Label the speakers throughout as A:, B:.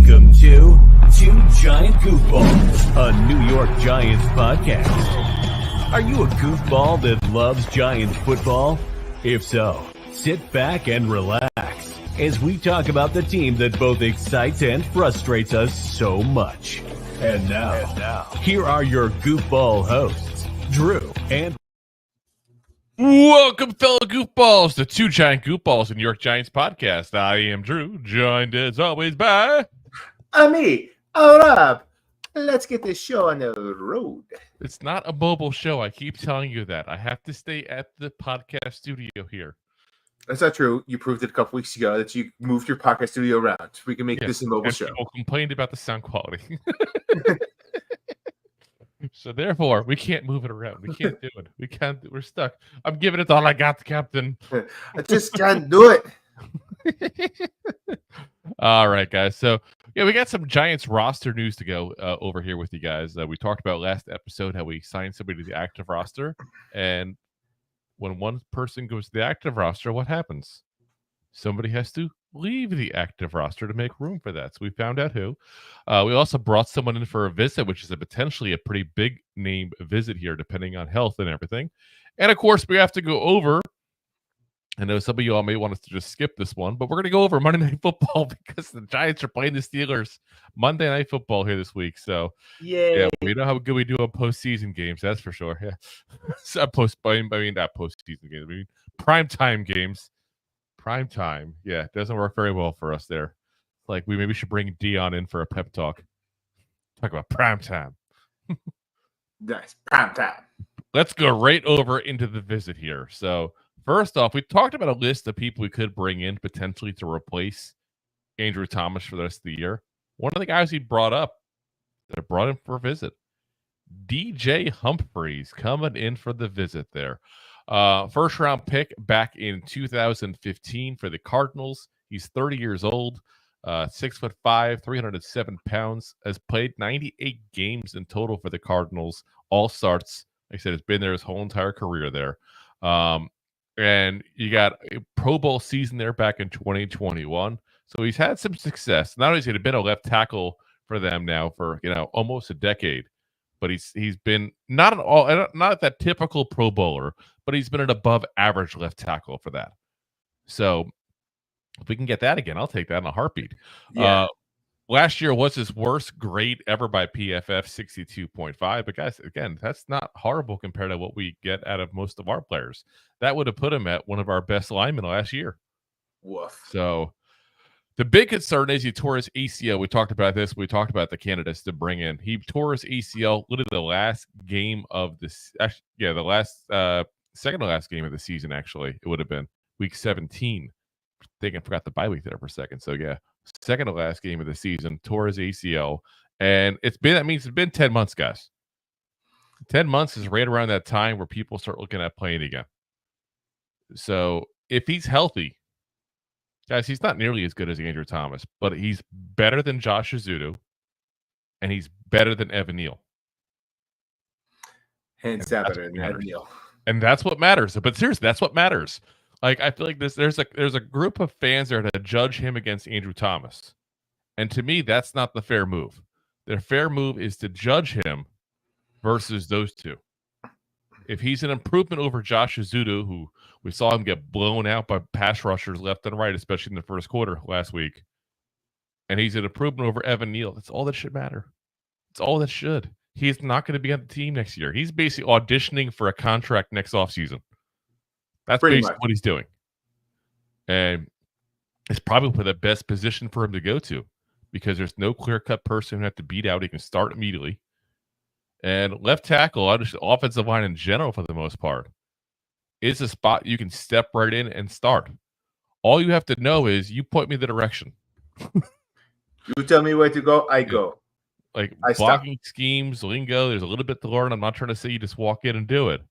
A: Welcome to Two Giant Goofballs, a New York Giants podcast. Are you a goofball that loves Giants football? If so, sit back and relax as we talk about the team that both excites and frustrates us so much. And now, here are your goofball hosts, Drew and...
B: Welcome, fellow goofballs, to Two Giant Goofballs, the New York Giants podcast. I am Drew, joined as always by...
C: me, Rob. Let's get this show on the road.
B: It's not a mobile show. I keep telling you that. I have to stay at the podcast studio here.
C: That's not true. You proved it a couple weeks ago that you moved your podcast studio around. We can make this a mobile show.
B: People complained about the sound quality. So therefore, we can't move it around. We can't do it. We can't. We're stuck. I'm giving it all I got, Captain.
C: I just can't do it.
B: All right, guys. So, yeah, we got some Giants roster news to go over here with you guys. We talked about last episode how we signed somebody to the active roster. And when one person goes to the active roster, what happens? Somebody has to leave the active roster to make room for that. So we found out who. We also brought someone in for a visit, which is potentially a pretty big name visit here, depending on health and everything. And, of course, we have to go over. I know some of you all may want us to just skip this one, but we're going to go over Monday Night Football because the Giants are playing the Steelers Monday Night Football here this week. So, yeah, we know how good we do on postseason games, that's for sure. Yeah, so not postseason games. I mean primetime games. Primetime, yeah, it doesn't work very well for us there. Like we maybe should bring Dion in for a pep talk. Talk about primetime.
C: Nice primetime.
B: Let's go right over into the visit here. So. First off, we talked about a list of people we could bring in potentially to replace Andrew Thomas for the rest of the year. One of the guys he brought up that brought him for a visit, DJ Humphries, coming in for the visit there. First round pick back in 2015 for the Cardinals. He's 30 years old, 6'5", 307 pounds, has played 98 games in total for the Cardinals, all starts. Like I said, it's been there his whole entire career there. And you got a Pro Bowl season there back in 2021. So he's had some success. Not only has he been a left tackle for them now for, almost a decade, but he's been not that typical Pro Bowler, but he's been an above average left tackle for that. So if we can get that again, I'll take that in a heartbeat. Yeah. Last year was his worst grade ever by PFF, 62.5. But guys, again, that's not horrible compared to what we get out of most of our players. That would have put him at one of our best linemen last year.
C: Woof.
B: So the big concern is he tore his ACL. We talked about this. We talked about the candidates to bring in. He tore his ACL literally the last game of this. The last second to last game of the season. Actually, it would have been week 17. I think I forgot the bye week there for a second. So yeah. Second to last game of the season, tore his ACL, and it's been 10 months, guys. 10 months is right around that time where people start looking at playing again. So if he's healthy, guys, he's not nearly as good as Andrew Thomas, but he's better than Josh Ezeudu, and he's better than Evan Neal.
C: Hands down better than Evan Neal.
B: And that's what matters. But seriously, that's what matters. Like, I feel like there's a group of fans there to judge him against Andrew Thomas. And to me, that's not the fair move. The fair move is to judge him versus those two. If he's an improvement over Josh Ezeudu, who we saw him get blown out by pass rushers left and right, especially in the first quarter last week, and he's an improvement over Evan Neal, that's all that should matter. It's all that should. He's not going to be on the team next year. He's basically auditioning for a contract next offseason. That's basically what he's doing. And it's probably the best position for him to go to because there's no clear-cut person who have to beat out. He can start immediately. And left tackle, offensive line in general for the most part, is a spot you can step right in and start. All you have to know is you point me the direction.
C: You tell me where to go, I go.
B: Like blocking schemes, lingo, there's a little bit to learn. I'm not trying to say you just walk in and do it.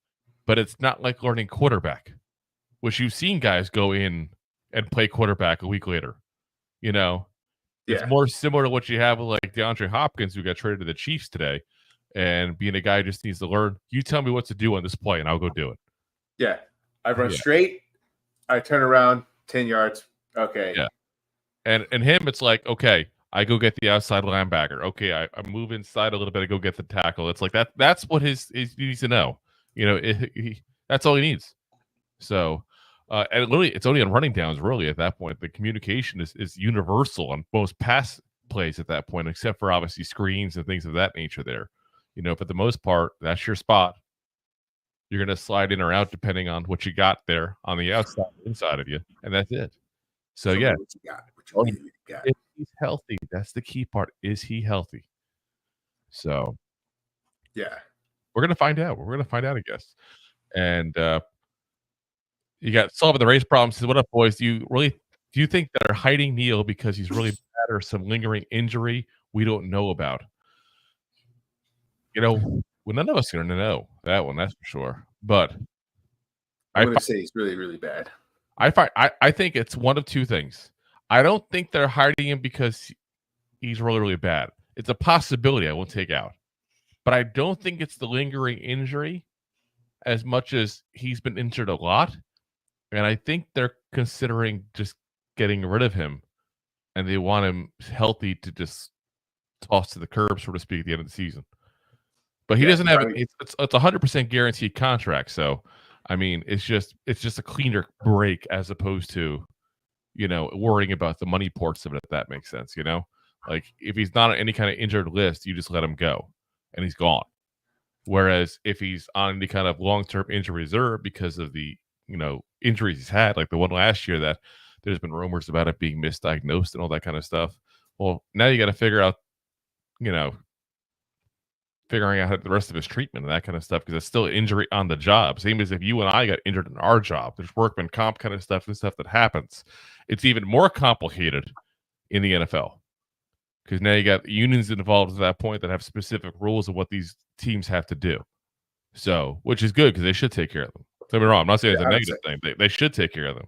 B: But it's not like learning quarterback, which you've seen guys go in and play quarterback a week later. It's more similar to what you have with like DeAndre Hopkins, who got traded to the Chiefs today, and being a guy who just needs to learn. You tell me what to do on this play, and I'll go do it.
C: Yeah, I run straight. I turn around 10 yards. Okay.
B: Yeah. And him, it's like, okay, I go get the outside linebacker. Okay, I move inside a little bit. I go get the tackle. It's like that. That's what his he needs to know. That's all he needs. So, and literally, it's only on running downs. Really, at that point, the communication is universal on most pass plays at that point, except for obviously screens and things of that nature. There, for the most part, that's your spot. You're going to slide in or out depending on what you got there on the outside, inside of you, and that's it. So yeah,
C: what you got, what you really got.
B: if he's healthy, that's the key part. Is he healthy? So
C: yeah,
B: we're going to find out. We're going to find out, I guess. And you got solving the race problem. Says, "What up, boys? Do you think they're hiding Neal because he's really bad or some lingering injury we don't know about?" Well, none of us are going to know that one. That's for sure. But
C: I'm going to say he's really, really bad.
B: I think it's one of two things. I don't think they're hiding him because he's really, really bad. It's a possibility I won't take out. But I don't think it's the lingering injury as much as he's been injured a lot. And I think they're considering just getting rid of him. And they want him healthy to just toss to the curb, so to speak, at the end of the season. But he doesn't have it's 100% guaranteed contract. So, I mean, it's just a cleaner break as opposed to, worrying about the money ports of it, if that makes sense, Like, if he's not on any kind of injured list, you just let him go, and he's gone. Whereas if he's on any kind of long-term injury reserve because of the, injuries he's had, like the one last year that there's been rumors about it being misdiagnosed and all that kind of stuff. Well, now you got to figure out, figuring out the rest of his treatment and that kind of stuff because it's still injury on the job. Same as if you and I got injured in our job. There's workman comp kind of stuff and stuff that happens. It's even more complicated in the NFL because now you got unions involved at that point that have specific rules of what these teams have to do. So, which is good because they should take care of them. Don't get me wrong. I'm not saying it's a negative thing. They should take care of them.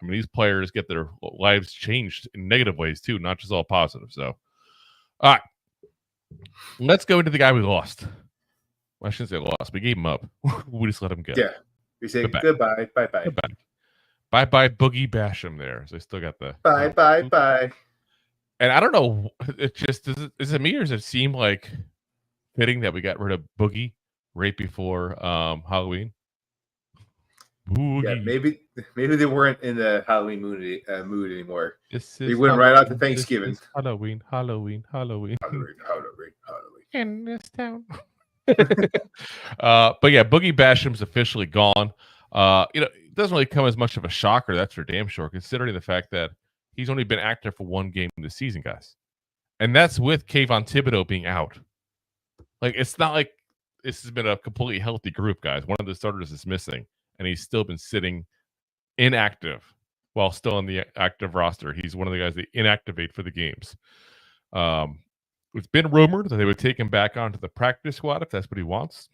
B: I mean, these players get their lives changed in negative ways too, not just all positive. So, all right. Let's go into the guy we lost. Well, I shouldn't say lost. We gave him up. We just let him go.
C: Yeah. We say goodbye. Bye-bye.
B: Goodbye. Bye-bye, Boogie Basham there. So they still got the...
C: Bye.
B: And I don't know. It just... Is it me or does it seem like fitting that we got rid of Boogie right before Halloween? Boogie.
C: Yeah, maybe they weren't in the Halloween mood anymore. We
B: Halloween.
C: went right out to Thanksgiving.
B: Halloween. In this town. But yeah, Boogie Basham's officially gone. It doesn't really come as much of a shocker, that's for damn sure, considering the fact that he's only been active for one game this season, guys. And that's with Kayvon Thibodeau being out. Like, it's not like this has been a completely healthy group, guys. One of the starters is missing, and he's still been sitting inactive while still on the active roster. He's one of the guys they inactivate for the games. It's been rumored that they would take him back onto the practice squad if that's what he wants.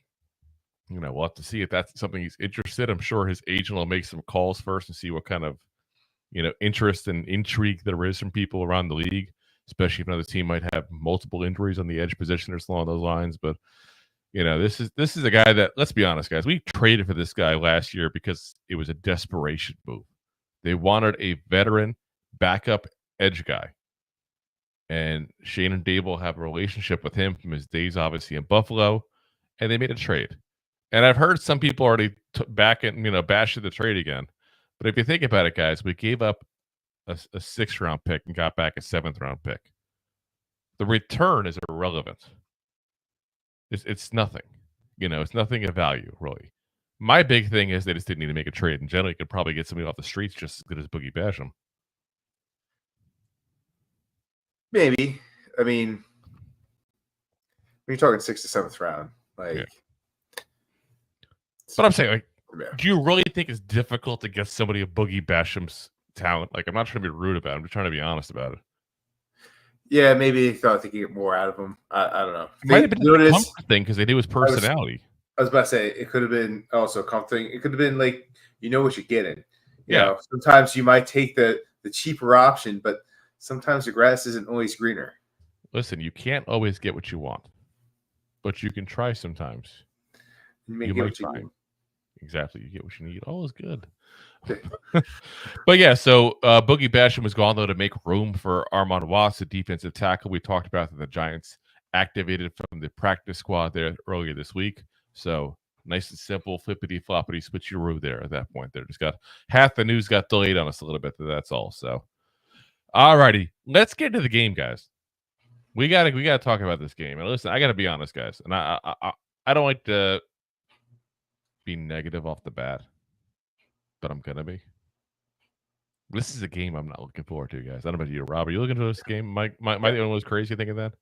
B: We'll have to see if that's something he's interested. I'm sure his agent will make some calls first and see what kind of, interest and intrigue there is from people around the league, especially if another team might have multiple injuries on the edge position or something along those lines. But, this is a guy that, let's be honest, guys, we traded for this guy last year because it was a desperation move. They wanted a veteran backup edge guy. And Shane and Dable have a relationship with him from his days, obviously, in Buffalo, and they made a trade. And I've heard some people already bashing the trade again. But if you think about it, guys, we gave up a 6th-round pick and got back a 7th-round pick. The return is irrelevant. It's nothing. It's nothing of value, really. My big thing is they just didn't need to make a trade. And generally, you could probably get somebody off the streets just as good as Boogie Basham.
C: Maybe. I mean, when you're talking 6th to 7th round,
B: Yeah. But I'm saying, do you really think it's difficult to get somebody of Boogie Basham's talent? Like, I'm not trying to be rude about it. I'm just trying to be honest about it.
C: Yeah, maybe they thought they could get more out of him. I don't know.
B: It might have been a comfort thing because they knew his personality.
C: I was about to say, it could have been also comforting. It could have been like, what you're getting. You know, sometimes you might take the cheaper option, but sometimes the grass isn't always greener.
B: Listen, you can't always get what you want, but you can try sometimes.
C: You might try.
B: Exactly. You get what you need. All is good. But yeah, so Boogie Basham was gone though to make room for Armand Watts, the defensive tackle we talked about that the Giants activated from the practice squad there earlier this week. So nice and simple, flippity floppity switcheroo there at that point. There just got half the news got delayed on us a little bit. That's all. So, alrighty, let's get into the game, guys. We gotta talk about this game. And listen, I gotta be honest, guys, and I don't like to be negative off the bat, but I'm gonna be. This is a game I'm not looking forward to, guys. I don't know about you, Rob. Are you looking for this game? Mike, am I the only one who's crazy thinking that?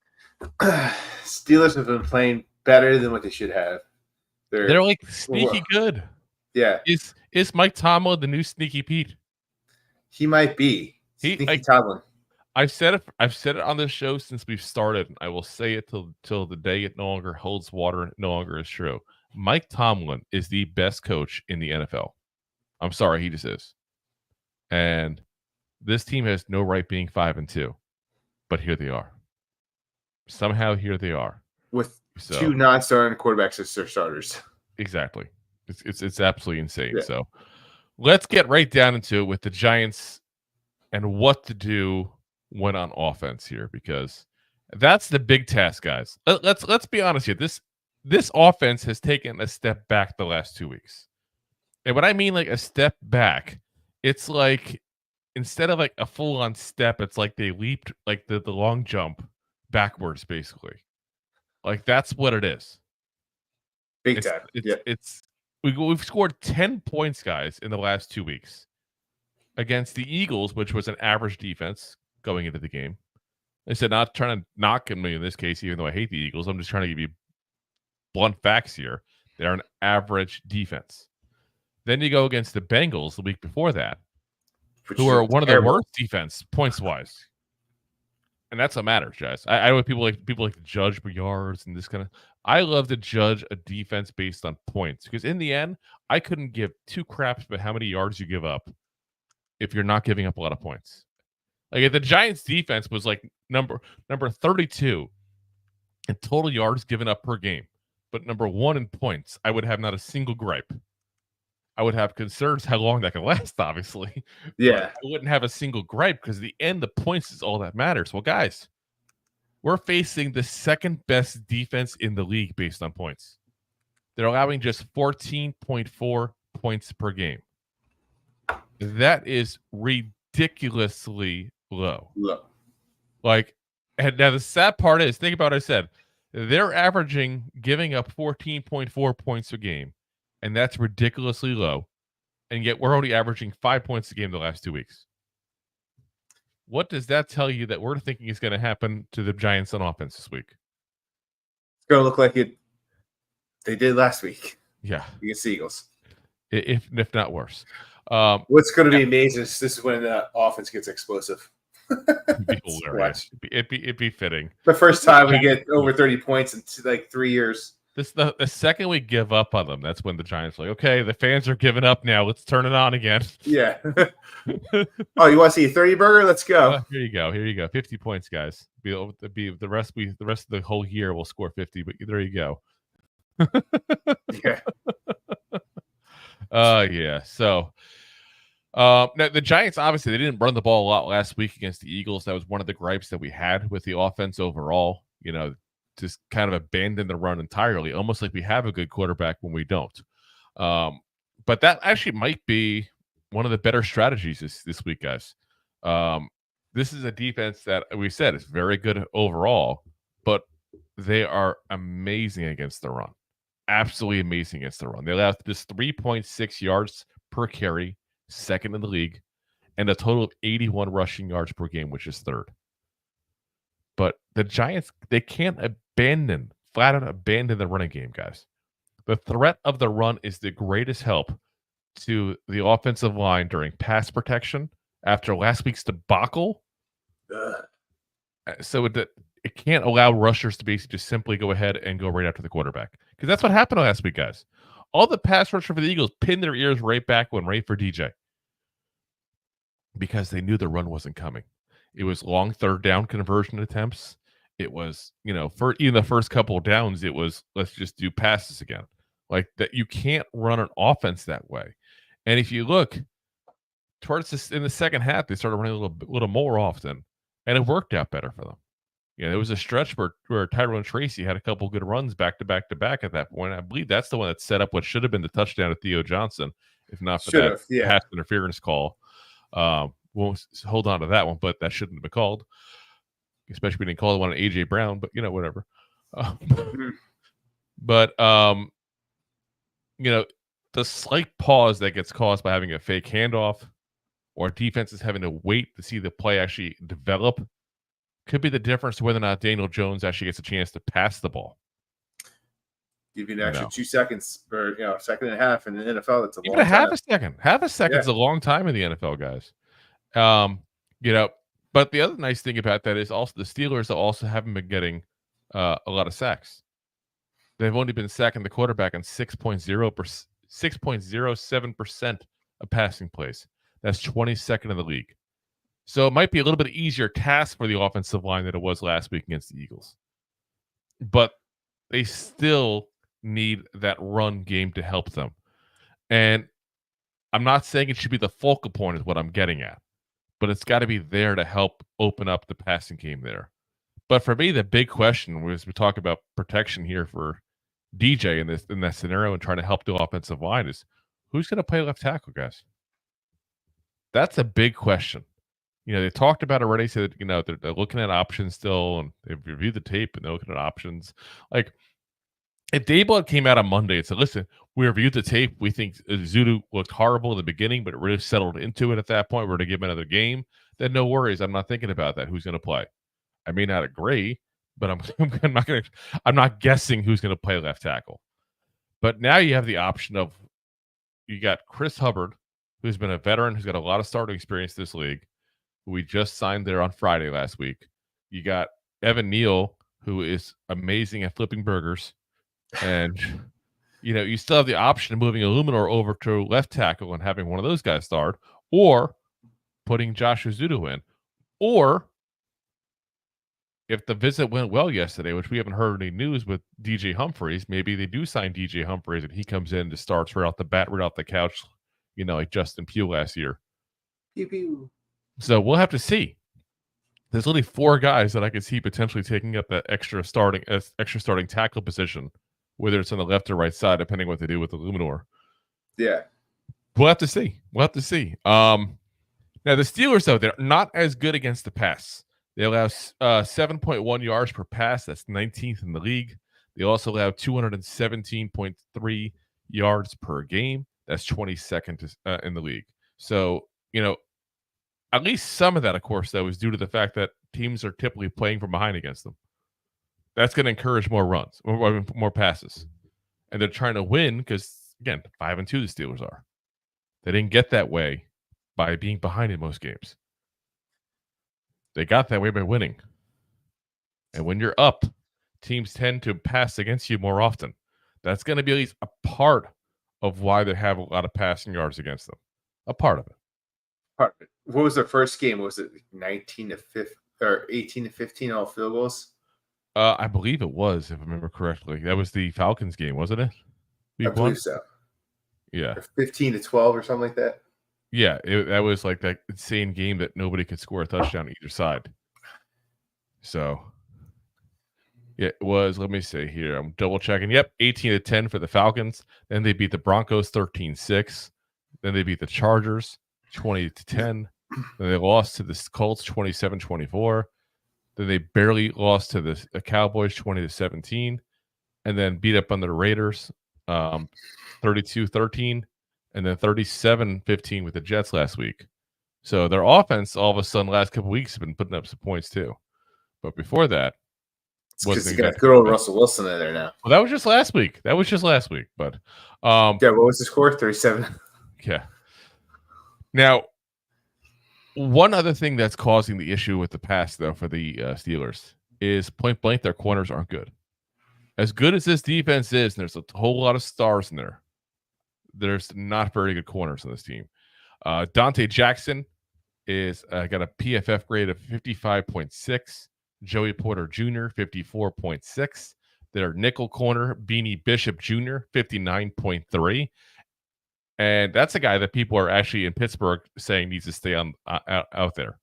C: Steelers have been playing better than what they should have.
B: They're like sneaky good.
C: Yeah.
B: Is Mike Tomlin the new Sneaky Pete?
C: He might be. Sneaky Tomlin. I've said
B: it on this show since we've started. I will say it till the day it no longer holds water and no longer is true. Mike Tomlin is the best coach in the NFL. I'm sorry, he just is. And this team has no right being 5-2, but here they are. Somehow here they are
C: with two non-starting quarterbacks as their starters.
B: Exactly. It's absolutely insane.
C: Yeah.
B: So let's get right down into it with the Giants and what to do when on offense here, because that's the big task, guys. Let's be honest here. This offense has taken a step back the last 2 weeks. And when I mean like a step back, it's like instead of like a full-on step, it's like they leaped like the long jump backwards, basically. Like that's what it is.
C: Big time.
B: We've scored 10 points, guys, in the last 2 weeks against the Eagles, which was an average defense going into the game. I said, not trying to knock me in this case, even though I hate the Eagles. I'm just trying to give you blunt facts here. They're an average defense. Then you go against the Bengals the week before that, who are one of the worst defense points wise, and that's what matters, guys. I know people like to judge yards and this kind of. I love to judge a defense based on points because in the end, I couldn't give two craps about how many yards you give up if you're not giving up a lot of points. Like if the Giants defense was like number 32 in total yards given up per game, but number 1 in points, I would have not a single gripe. I would have concerns how long that can last, obviously.
C: Yeah.
B: I wouldn't have a single gripe because at the end, the points is all that matters. Well, guys, we're facing the second best defense in the league based on points. They're allowing just 14.4 points per game. That is ridiculously low. Like, and now the sad part is, think about what I said. They're averaging giving up 14.4 points a game. And that's ridiculously low. And yet we're only averaging 5 points a game the last 2 weeks. What does that tell you that we're thinking is going to happen to the Giants on offense this week?
C: It's going to look like they did last week.
B: Yeah.
C: Against the Eagles.
B: If not worse.
C: What's going to be amazing is this is when the offense gets explosive.
B: It'd be hilarious. It'd be fitting.
C: The first time we get over 30 points in like 3 years.
B: The second we give up on them, that's when the Giants are like, okay, the fans are giving up now. Let's turn it on again.
C: Yeah. Oh, you want to see a 30 burger? Let's go.
B: Here you go. 50 points, guys. Be the rest of the whole year we'll score 50, but there you go.
C: Yeah.
B: Yeah. So now the Giants, obviously, they didn't run the ball a lot last week against the Eagles. That was one of the gripes that we had with the offense overall. You know, just kind of abandon the run entirely, almost like we have a good quarterback when we don't. But that actually might be one of the better strategies this week, guys. This is a defense that we said is very good overall, but they are amazing against the run. Absolutely amazing against the run. They allowed just 3.6 yards per carry, second in the league, and a total of 81 rushing yards per game, which is third. But the Giants, they can't flat out abandon the running game, guys. The threat of the run is the greatest help to the offensive line during pass protection after last week's debacle. So it can't allow rushers to basically just simply go ahead and go right after the quarterback. Because that's what happened last week, guys. All the pass rusher for the Eagles pinned their ears right back when right for DJ. Because they knew the run wasn't coming. It was long third down conversion attempts. It was, for even the first couple of downs, it was, let's just do passes again. Like that, you can't run an offense that way. And if you look, towards this in the second half, they started running a little more often, and it worked out better for them. There was a stretch where Tyrone Tracy had a couple good runs back to back to back at that point. I believe that's the one that set up what should have been the touchdown to Theo Johnson, if not for that pass interference call. Won't hold on to that one, but that shouldn't have been called, especially when they called one on AJ Brown. But whatever. But the slight pause that gets caused by having a fake handoff, or defenses having to wait to see the play actually develop, could be the difference to whether or not Daniel Jones actually gets a chance to pass the ball.
C: Give you an extra 2 seconds, or second and a half in the NFL. That's a long time.
B: Half a second is a long time in the NFL, guys. But the other nice thing about that is also the Steelers also haven't been getting a lot of sacks. They've only been sacking the quarterback on 6.07% of passing plays. That's 22nd in the league. So it might be a little bit easier task for the offensive line than it was last week against the Eagles. But they still need that run game to help them. And I'm not saying it should be the focal point is what I'm getting at, but it's got to be there to help open up the passing game there. But for me, the big question was, we talk about protection here for DJ in that scenario and trying to help the offensive line, is who's going to play left tackle, guys? That's a big question. They talked about it already, said they're looking at options still, and they've reviewed the tape and they're looking at options. Like, if Dayblood came out on Monday and said, listen, we reviewed the tape, we think Ezeudu looked horrible in the beginning, but it really settled into it at that point, we're going to give him another game, then no worries. I'm not thinking about that. Who's going to play? I may not agree, but I'm not guessing who's going to play left tackle. But now you have the option of, you got Chris Hubbard, who's been a veteran, who's got a lot of starting experience in this league, who we just signed there on Friday last week. You got Evan Neal, who is amazing at flipping burgers. And, you still have the option of moving Illuminor over to left tackle and having one of those guys start, or putting Josh Ezeudu in. Or, if the visit went well yesterday, which we haven't heard any news with DJ Humphries, maybe they do sign DJ Humphries and he comes in to start right off the bat, right off the couch, like Justin Pugh last year.
C: Pew pew.
B: So we'll have to see. There's only 4 guys that I could see potentially taking up that extra starting tackle position, whether it's on the left or right side, depending what they do with the Illuminor.
C: Yeah.
B: We'll have to see. Now, the Steelers, though, they're not as good against the pass. They allow 7.1 yards per pass. That's 19th in the league. They also allow 217.3 yards per game. That's 22nd in the league. So, at least some of that, of course, though, is due to the fact that teams are typically playing from behind against them. That's going to encourage more runs, more passes. And they're trying to win because, again, 5-2 the Steelers are. They didn't get that way by being behind in most games. They got that way by winning. And when you're up, teams tend to pass against you more often. That's going to be at least a part of why they have a lot of passing yards against them. A part of it.
C: What was their first game? Was it 19-15 or 18-15 all field goals?
B: I believe it was, if I remember correctly. That was the Falcons game, wasn't it?
C: I believe so.
B: Yeah.
C: Or 15-12 or something like that.
B: Yeah, that was like that insane game that nobody could score a touchdown either side. So, yeah, it was. Let me see here. I'm double checking. Yep, 18-10 for the Falcons. Then they beat the Broncos 13-6. Then they beat the Chargers 20-10. Then they lost to the Colts 27-24. Then they barely lost to the Cowboys 20-17. And then beat up on the Raiders 32-13. And then 37-15 with the Jets last week. So their offense, all of a sudden, last couple of weeks, have been putting up some points too. But before that,
C: because you got good old Russell Wilson in there now.
B: Well, that was just last week. But
C: yeah, what was the score? 37.
B: Yeah. Now, one other thing that's causing the issue with the pass, though, for the Steelers is point blank, their corners aren't good. As good as this defense is, and there's a whole lot of stars in there, there's not very good corners on this team. Dante Jackson is got a PFF grade of 55.6. Joey Porter Jr., 54.6. Their nickel corner, Beanie Bishop Jr., 59.3. And that's a guy that people are actually in Pittsburgh saying needs to stay on out there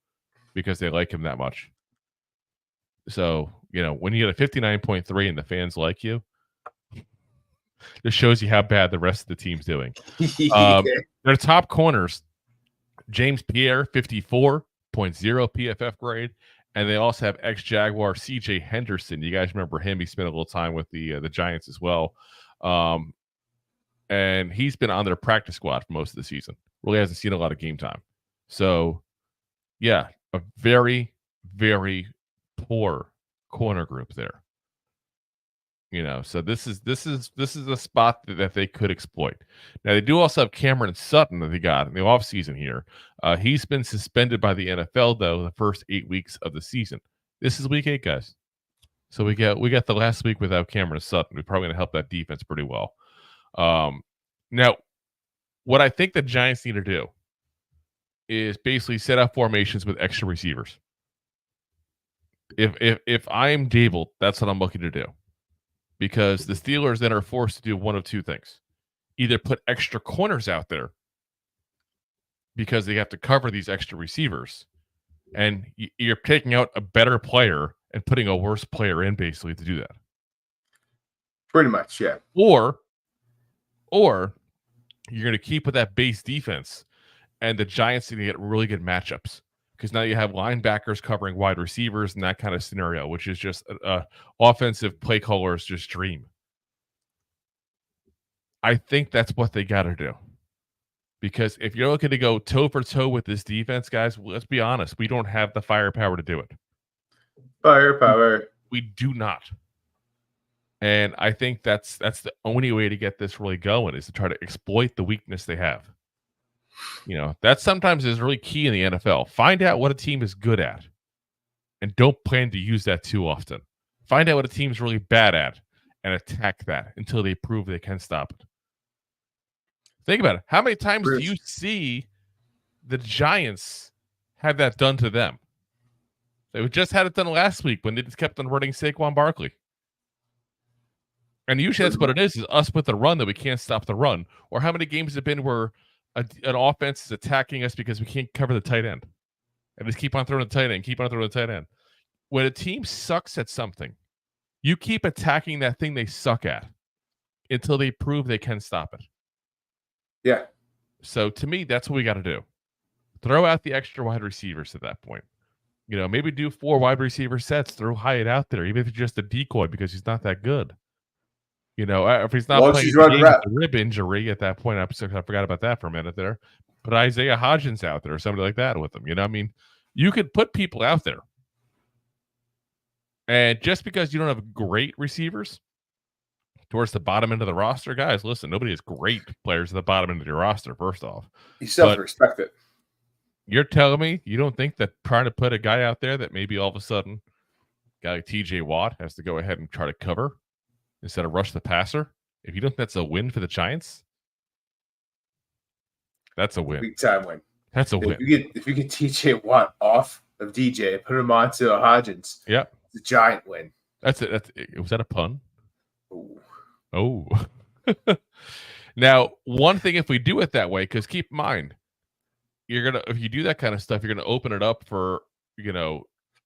B: because they like him that much. So, when you get a 59.3 and the fans like you, this shows you how bad the rest of the team's doing. Their top corners, James Pierre, 54.0 PFF grade. And they also have ex-Jaguar CJ Henderson. You guys remember him. He spent a little time with the Giants as well. And he's been on their practice squad for most of the season. Really hasn't seen a lot of game time. So, yeah, a very, very poor corner group there. So this is a spot that they could exploit. Now, they do also have Cameron Sutton that they got in the offseason here. He's been suspended by the NFL, though, the first 8 weeks of the season. This is week 8, guys. So we got the last week without Cameron Sutton. We're probably going to help that defense pretty well. Now, what I think the Giants need to do is basically set up formations with extra receivers. If I'm Dable, that's what I'm looking to do. Because the Steelers then are forced to do one of two things. Either put extra corners out there because they have to cover these extra receivers, and you're taking out a better player and putting a worse player in basically to do that.
C: Pretty much, yeah.
B: Or you're going to keep with that base defense, and the Giants are going to get really good matchups. Because now you have linebackers covering wide receivers and that kind of scenario, which is just offensive play caller's just dream. I think that's what they got to do. Because if you're looking to go toe for toe with this defense, guys, let's be honest, we don't have the firepower to do it.
C: Firepower. We
B: do not. And I think that's the only way to get this really going is to try to exploit the weakness they have. That sometimes is really key in the NFL. Find out what a team is good at and don't plan to use that too often. Find out what a team's really bad at and attack that until they prove they can stop it. Think about it. How many times do you see the Giants have that done to them? They just had it done last week when they just kept on running Saquon Barkley. And usually that's what it is us with the run that we can't stop the run. Or how many games have been where an offense is attacking us because we can't cover the tight end. And just keep on throwing the tight end, When a team sucks at something, you keep attacking that thing they suck at until they prove they can stop it.
C: Yeah.
B: So to me, that's what we got to do. Throw out the extra wide receivers at that point. Maybe do 4 wide receiver sets, throw Hyatt out there, even if it's just a decoy because he's not that good. If he's not playing with a rib injury at that point, I forgot about that for a minute there. Put Isaiah Hodgins out there or somebody like that with him. You could put people out there. And just because you don't have great receivers towards the bottom end of the roster, guys, listen, nobody has great players at the bottom end of your roster, first off.
C: You still have to respect it.
B: You're telling me you don't think that trying to put a guy out there that maybe all of a sudden a guy like TJ Watt has to go ahead and try to cover instead of rush the passer? If you don't think that's a win for the Giants, that's a win.
C: Big time win.
B: That's a win.
C: If you get TJ Watt off of DJ and put him onto a Hodgins,
B: yeah,
C: it's a giant win.
B: Was that a pun?
C: Ooh.
B: Oh. Now, one thing if we do it that way, because keep in mind, if you do that kind of stuff, you're gonna open it up for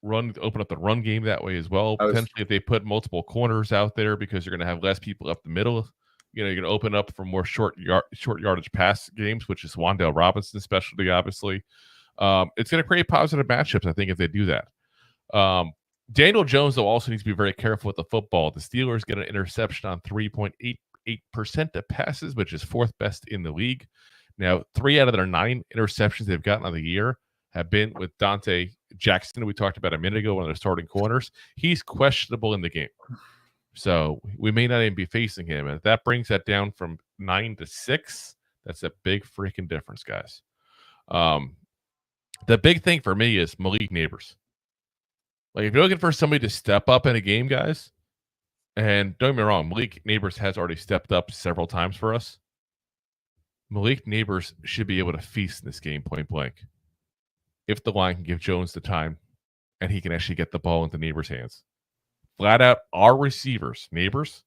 B: open up the run game that way as well. Potentially, if they put multiple corners out there, because you're going to have less people up the middle, you're going to open up for more short yardage pass games, which is Wan'Dale Robinson's specialty, obviously. It's going to create positive matchups, I think, if they do that. Daniel Jones, though, also needs to be very careful with the football. The Steelers get an interception on 3.88% of passes, which is 4th best in the league. Now, 3 out of their 9 interceptions they've gotten on the year have been with Dante Jackson, we talked about a minute ago, one of their starting corners. He's questionable in the game. So we may not even be facing him. And if that brings that down from 9 to 6, that's a big freaking difference, guys. The big thing for me is Malik Neighbors. Like, if you're looking for somebody to step up in a game, guys, and don't get me wrong, Malik Neighbors has already stepped up several times for us. Malik Neighbors should be able to feast in this game point blank if the line can give Jones the time and he can actually get the ball into Neighbors' hands. Flat out, our receivers, Neighbors,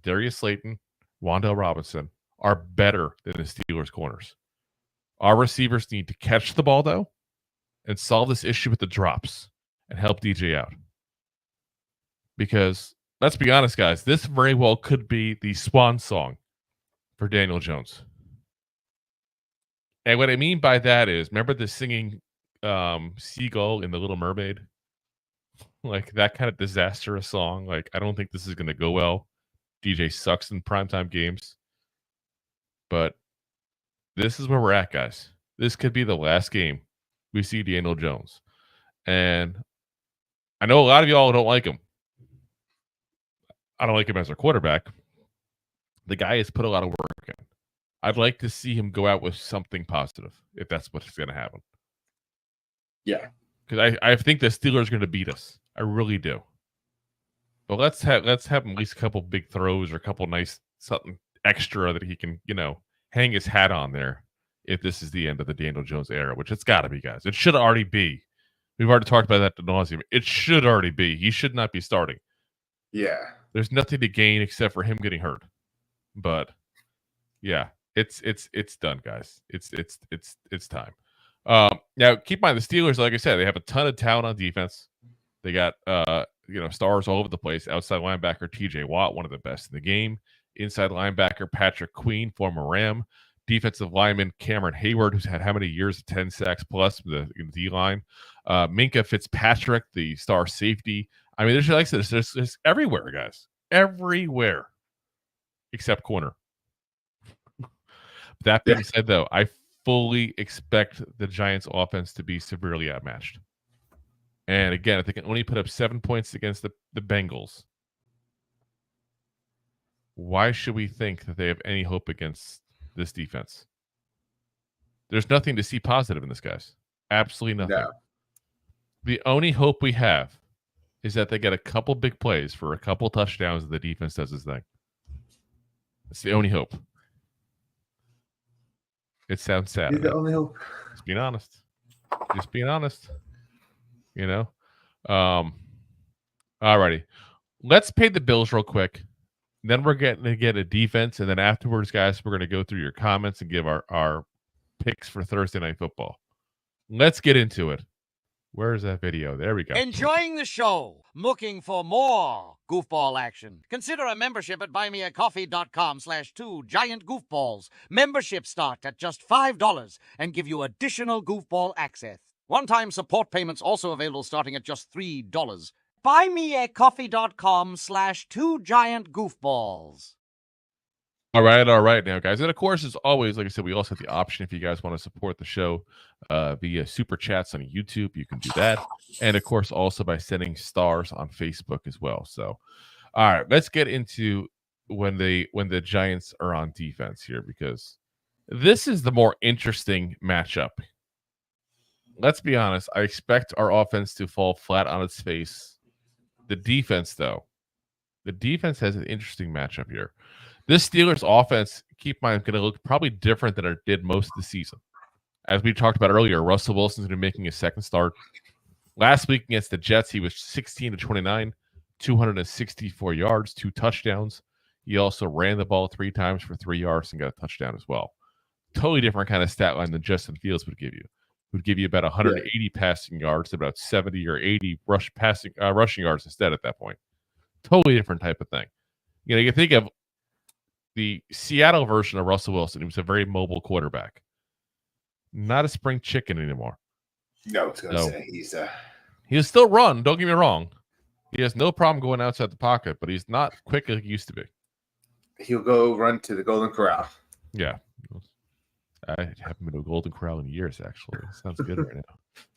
B: Darius Slayton, Wan'Dale Robinson, are better than the Steelers' corners. Our receivers need to catch the ball, though, and solve this issue with the drops and help DJ out. Because, let's be honest, guys, this very well could be the swan song for Daniel Jones. And what I mean by that is, remember the singing seagull in The Little Mermaid? Like, that kind of disastrous song. Like, I don't think this is going to go well. DJ sucks in primetime games. But this is where we're at, guys. This could be the last game we see Daniel Jones. And I know a lot of y'all don't like him. I don't like him as a quarterback. The guy has put a lot of work in. I'd like to see him go out with something positive, if that's what's going to happen.
C: Yeah.
B: Because I think the Steelers are going to beat us. I really do. But let's have at least a couple big throws or a couple nice something extra that he can, hang his hat on there if this is the end of the Daniel Jones era, which it's got to be, guys. It should already be. We've already talked about that ad nauseum. It should already be. He should not be starting.
C: Yeah.
B: There's nothing to gain except for him getting hurt. But yeah, it's done, guys. It's time. Now keep in mind the Steelers, like I said, they have a ton of talent on defense. They got stars all over the place. Outside linebacker TJ Watt, one of the best in the game. Inside linebacker Patrick Queen, former Ram. Defensive lineman Cameron Hayward, who's had how many years of 10 sacks plus in the D-line. Minka Fitzpatrick, the star safety. I mean, there's everywhere, guys. Everywhere. Except corner. That being said, though, I fully expect the Giants' offense to be severely outmatched. And again, if they can only put up 7 points against the Bengals, why should we think that they have any hope against this defense? There's nothing to see positive in this, guys. Absolutely nothing. No. The only hope we have is that they get a couple big plays for a couple touchdowns and the defense does its thing. It's the only hope. It sounds sad.
C: The only hope.
B: Just being honest. Alrighty. Let's pay the bills real quick. Then we're getting to get a defense, and then afterwards, guys, we're going to go through your comments and give our picks for Thursday Night Football. Let's get into it. Where's that video? There we go.
D: Enjoying the show? Looking for more goofball action? Consider a membership at buymeacoffee.com/2giantgoofballs. Memberships start at just $5 and give you additional goofball access. One-time support payments also available starting at just $3. buymeacoffee.com/2giantgoofballs.
B: All right now, guys. And of course, as always, like I said, we also have the option if you guys want to support the show via super chats on YouTube, you can do that. And of course, also by sending stars on Facebook as well. So, all right, let's get into when the Giants are on defense here, because this is the more interesting matchup. Let's be honest. I expect our offense to fall flat on its face. The defense, though, has an interesting matchup here. This Steelers offense, keep in mind, going to look probably different than it did most of the season. As we talked about earlier, Russell Wilson's going to be making a second start. Last week against the Jets, he was 16-29, 264 yards, 2 touchdowns. He also ran the ball 3 times for 3 yards and got a touchdown as well. Totally different kind of stat line than Justin Fields would give you. Would give you about 180 passing yards, about 70 or 80 rushing yards instead at that point. Totally different type of thing. You think of the Seattle version of Russell Wilson. He was a very mobile quarterback. Not a spring chicken anymore.
C: No, I was going to say
B: he'll still run. Don't get me wrong. He has no problem going outside the pocket, but he's not quick like he used to be.
C: He'll go run to the Golden Corral.
B: Yeah. I haven't been to a Golden Corral in years, actually. It sounds good right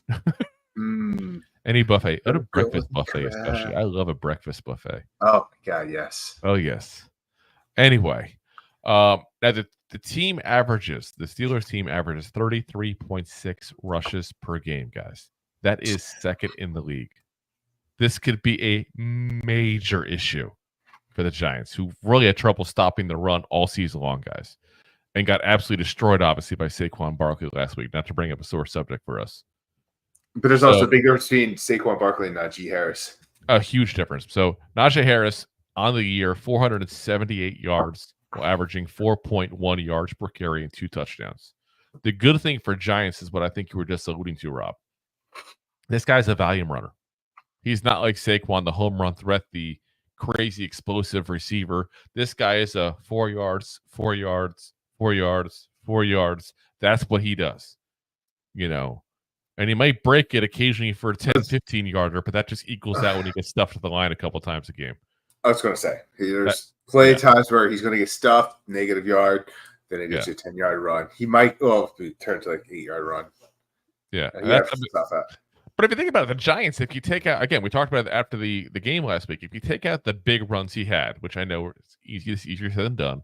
B: now. Any buffet. A breakfast buffet, especially. I love a breakfast buffet.
C: Oh, God, yes.
B: Oh, yes. Anyway, now the team averages, the Steelers team averages 33.6 rushes per game, guys. That is second in the league. This could be a major issue for the Giants, who really had trouble stopping the run all season long, guys, and got absolutely destroyed, obviously, by Saquon Barkley last week, not to bring up a sore subject for us.
C: But there's also a big difference between Saquon Barkley and Najee Harris.
B: A huge difference. So Najee Harris, on the year, 478 yards while averaging 4.1 yards per carry and 2 touchdowns. The good thing for Giants is what I think you were just alluding to, Rob. This guy's a volume runner. He's not like Saquon, the home run threat, the crazy explosive receiver. This guy is a 4 yards, 4 yards, 4 yards, 4 yards. That's what he does, And he might break it occasionally for a 10, 15-yarder, but that just equals out when he gets stuffed to the line a couple times a game.
C: I was going to say, there's times where he's going to get stuffed, negative yard, then it gets you a 10-yard run. He might turn to like 8-yard run.
B: Yeah.
C: But
B: if you think about it, the Giants, if you take out, again, we talked about it after the game last week, if you take out the big runs he had, which I know is easier said than done,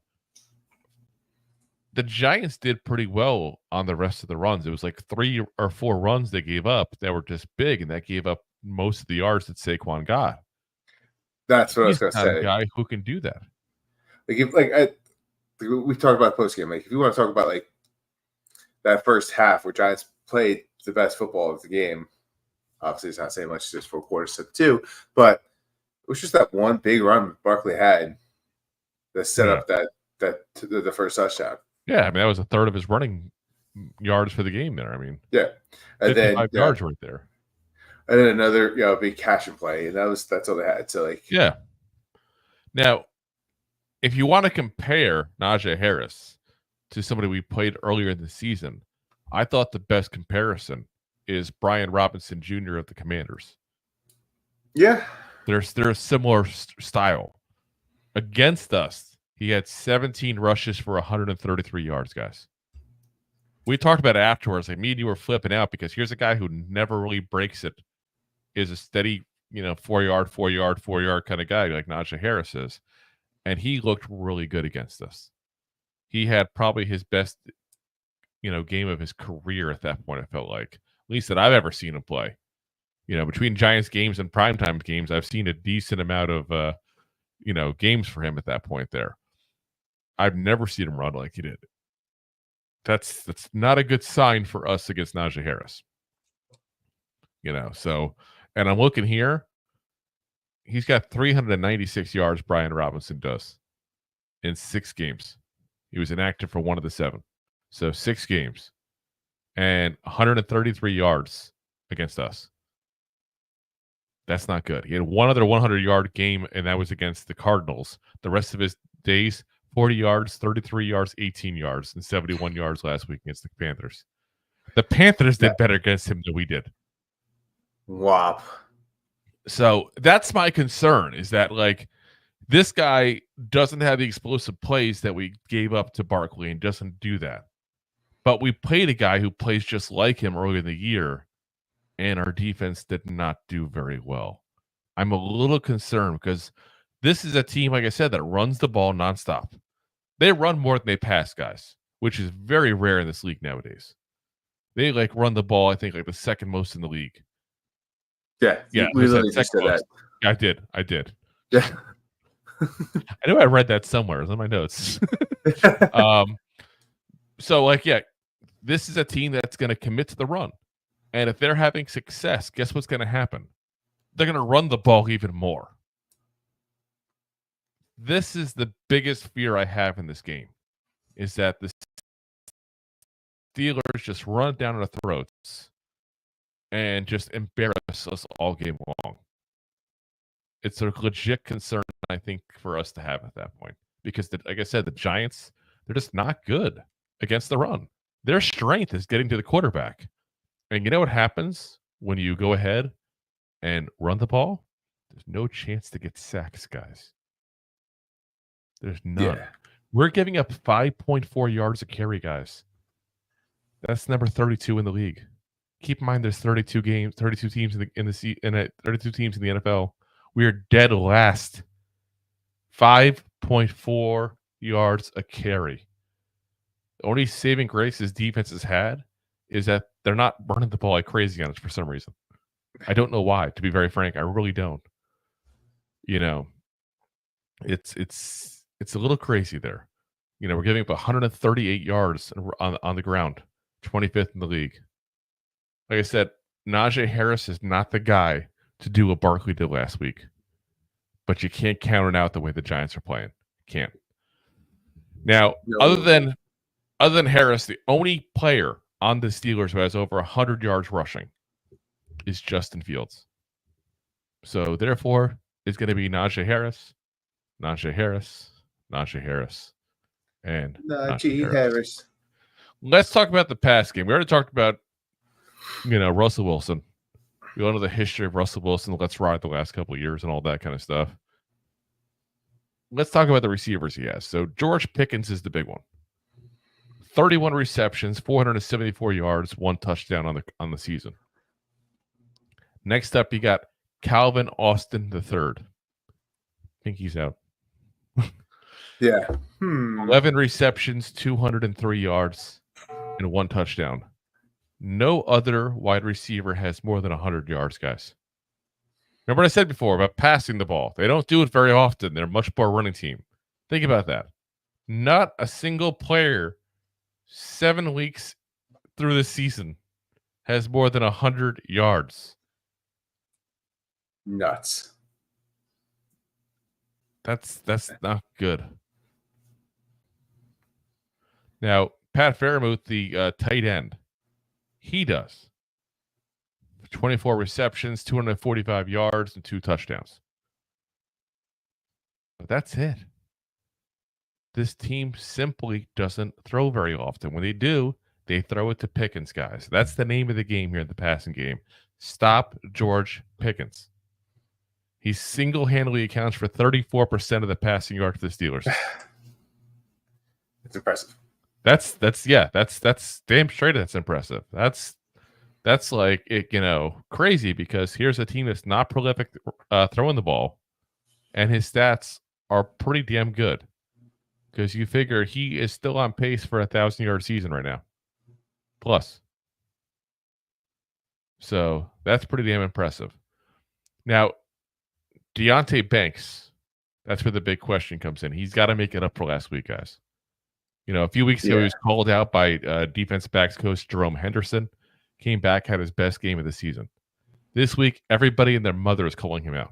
B: the Giants did pretty well on the rest of the runs. It was like 3 or 4 runs they gave up that were just big, and that gave up most of the yards that Saquon got.
C: That's what I was going to say.
B: A guy who can do that.
C: We talked about post game. Like, if you want to talk about like that first half where Giants played the best football of the game, obviously it's not saying much, just 4 quarters to 2, but it was just that one big run Barkley had that set up the first touchdown.
B: Yeah, I mean that was a third of his running yards for the game there. I mean,
C: and then
B: 55 yards right there.
C: And then another, big cash and play, and that's all they had. So
B: Now, if you want to compare Najee Harris to somebody we played earlier in the season, I thought the best comparison is Brian Robinson Jr. of the Commanders.
C: Yeah,
B: they're a similar style. Against us, he had 17 rushes for 133 yards, guys. We talked about it afterwards. Like, me and you were flipping out because here's a guy who never really breaks it. Is a steady, 4 yard kind of guy like Najee Harris is. And he looked really good against us. He had probably his best, game of his career at that point, it felt like. At least that I've ever seen him play. Between Giants games and primetime games, I've seen a decent amount of, games for him at that point there. I've never seen him run like he did. That's not a good sign for us against Najee Harris. So, and I'm looking here. He's got 396 yards, Brian Robinson does, in 6 games. He was inactive for 1 of the 7. So 6 games. And 133 yards against us. That's not good. He had one other 100-yard game, and that was against the Cardinals. The rest of his days, 40 yards, 33 yards, 18 yards, and 71 yards last week against the Panthers. The Panthers did better against him than we did.
C: Wow.
B: So that's my concern, is that, like, this guy doesn't have the explosive plays that we gave up to Barkley and doesn't do that. But we played a guy who plays just like him earlier in the year, and our defense did not do very well. I'm a little concerned because this is a team, like I said, that runs the ball nonstop. They run more than they pass, guys, which is very rare in this league nowadays. They run the ball, I think, the second most in the league.
C: Yeah. We literally just said that.
B: I did.
C: Yeah.
B: I knew I read that somewhere. It's in my notes. So, this is a team that's going to commit to the run. And if they're having success, guess what's going to happen? They're going to run the ball even more. This is the biggest fear I have in this game, is that the Steelers just run it down our throats and just embarrass us all game long. It's a legit concern, I think, for us to have at that point. Because, like I said, the Giants, they're just not good against the run. Their strength is getting to the quarterback. And you know what happens when you go ahead and run the ball? There's no chance to get sacks, guys. There's none. Yeah. We're giving up 5.4 yards a carry, guys. That's number 32 in the league. Keep in mind, there's 32 teams in the 32 teams in the NFL. We are dead last. 5.4 yards a carry. The only saving grace his defense has had is that they're not running the ball like crazy on us for some reason. I don't know why, to be very frank. I really don't. It's a little crazy there. We're giving up 138 yards on the ground, 25th in the league. Like I said, Najee Harris is not the guy to do what Barkley did last week. But you can't count it out the way the Giants are playing. Can't. Now,
C: No.
B: other than Harris, the only player on the Steelers who has over 100 yards rushing is Justin Fields. So therefore, it's going to be Najee Harris, and
C: Najee Harris.
B: Let's talk about the pass game. We already talked about, Russell Wilson. We all know the history of Russell Wilson. Let's ride the last couple of years and all that kind of stuff. Let's talk about the receivers he has. So George Pickens is the big one. 31 receptions, 474 yards, 1 touchdown on the season. Next up, you got Calvin Austin III. I think he's out.
C: Yeah.
B: 11 receptions, 203 yards, and 1 touchdown. No other wide receiver has more than 100 yards, guys. Remember what I said before about passing the ball? They don't do it very often. They're a much more running team. Think about that. Not a single player 7 weeks through the season has more than 100 yards.
C: Nuts.
B: That's not good. Now, Pat Fairmouth, the tight end, he does 24 receptions, 245 yards, and 2 touchdowns. But that's it. This team simply doesn't throw very often. When they do, they throw it to Pickens, guys. That's the name of the game here in the passing game. Stop George Pickens. He single-handedly accounts for 34% of the passing yards for the Steelers.
C: It's impressive.
B: That's damn straight. That's impressive. That's like crazy, because here's a team that's not prolific throwing the ball, and his stats are pretty damn good. Because you figure he is still on pace for a 1,000-yard season right now, plus. So that's pretty damn impressive. Now, Deonte Banks, that's where the big question comes in. He's got to make it up for last week, guys. A few weeks ago, he was called out by defense backs coach Jerome Henderson. Came back, had his best game of the season. This week, everybody and their mother is calling him out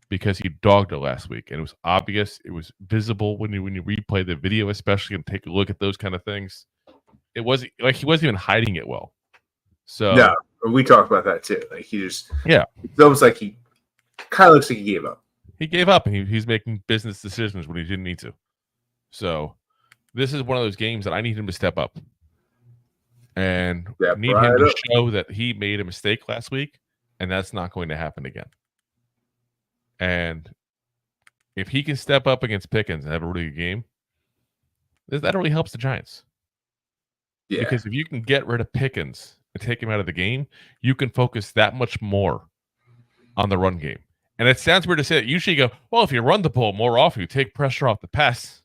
B: because he dogged it last week, and it was obvious. It was visible when you replay the video, especially, and take a look at those kind of things. It was like he wasn't even hiding it well. So
C: yeah, we talked about that too. Like he just it's almost like he kind of looks like he gave up.
B: He gave up, and he's making business decisions when he didn't need to. So this is one of those games that I need him to step up and need him to show that he made a mistake last week, and that's not going to happen again. And if he can step up against Pickens and have a really good game, that really helps the Giants. Yeah. Because if you can get rid of Pickens and take him out of the game, you can focus that much more on the run game. And it sounds weird to say that. Usually you go, well, if you run the ball more often, you take pressure off the pass.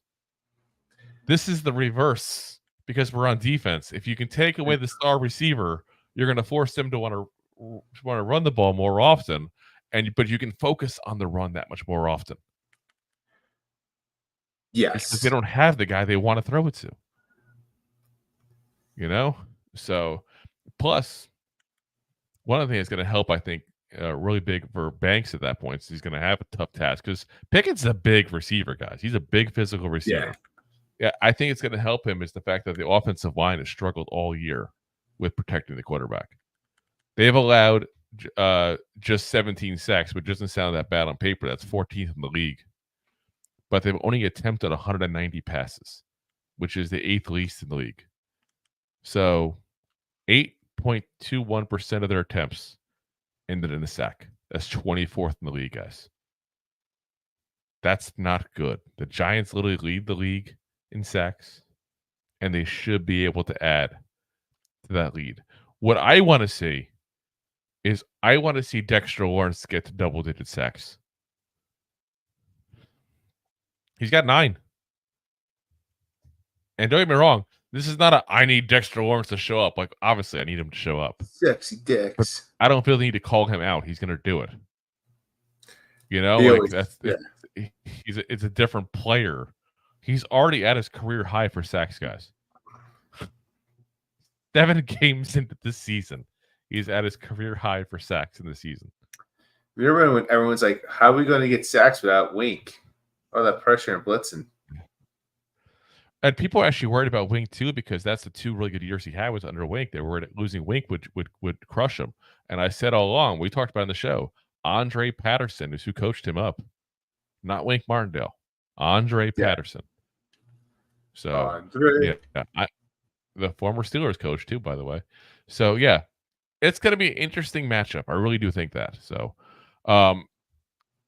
B: This is the reverse, because we're on defense. If you can take away the star receiver, you're going to force them to want to run the ball more often. But you can focus on the run that much more often.
C: Yes.
B: Because they don't have the guy they want to throw it to. So plus one of the things that's going to help, I think, really big for Banks at that point, is he's going to have a tough task, because Pickett's a big receiver, guys. He's a big physical receiver. Yeah, I think it's going to help him is the fact that the offensive line has struggled all year with protecting the quarterback. They've allowed just 17 sacks, which doesn't sound that bad on paper. That's 14th in the league. But they've only attempted 190 passes, which is the 8th least in the league. So 8.21% of their attempts ended in a sack. That's 24th in the league, guys. That's not good. The Giants literally lead the league in sacks, and they should be able to add to that lead. What I want to see is Dexter Lawrence get to double-digit sacks. He's got 9. And don't get me wrong, this is not I need Dexter Lawrence to show up. Like, obviously, I need him to show up.
C: Sexy Dex.
B: But I don't feel the need to call him out. He's going to do it. It's a different player. He's already at his career high for sacks, guys. 7 games into this season, he's at his career high for sacks in the season.
C: Remember when everyone's like, how are we going to get sacks without Wink? All that pressure and blitzing.
B: And people are actually worried about Wink too, because that's the 2 really good years he had was under Wink. They were worried that losing Wink would crush him. And I said all along, we talked about in the show, Andre Patterson is who coached him up, not Wink Martindale. Andre Patterson. So
C: Andre.
B: the former Steelers coach too, by the way. So yeah, it's going to be an interesting matchup. I really do think that. So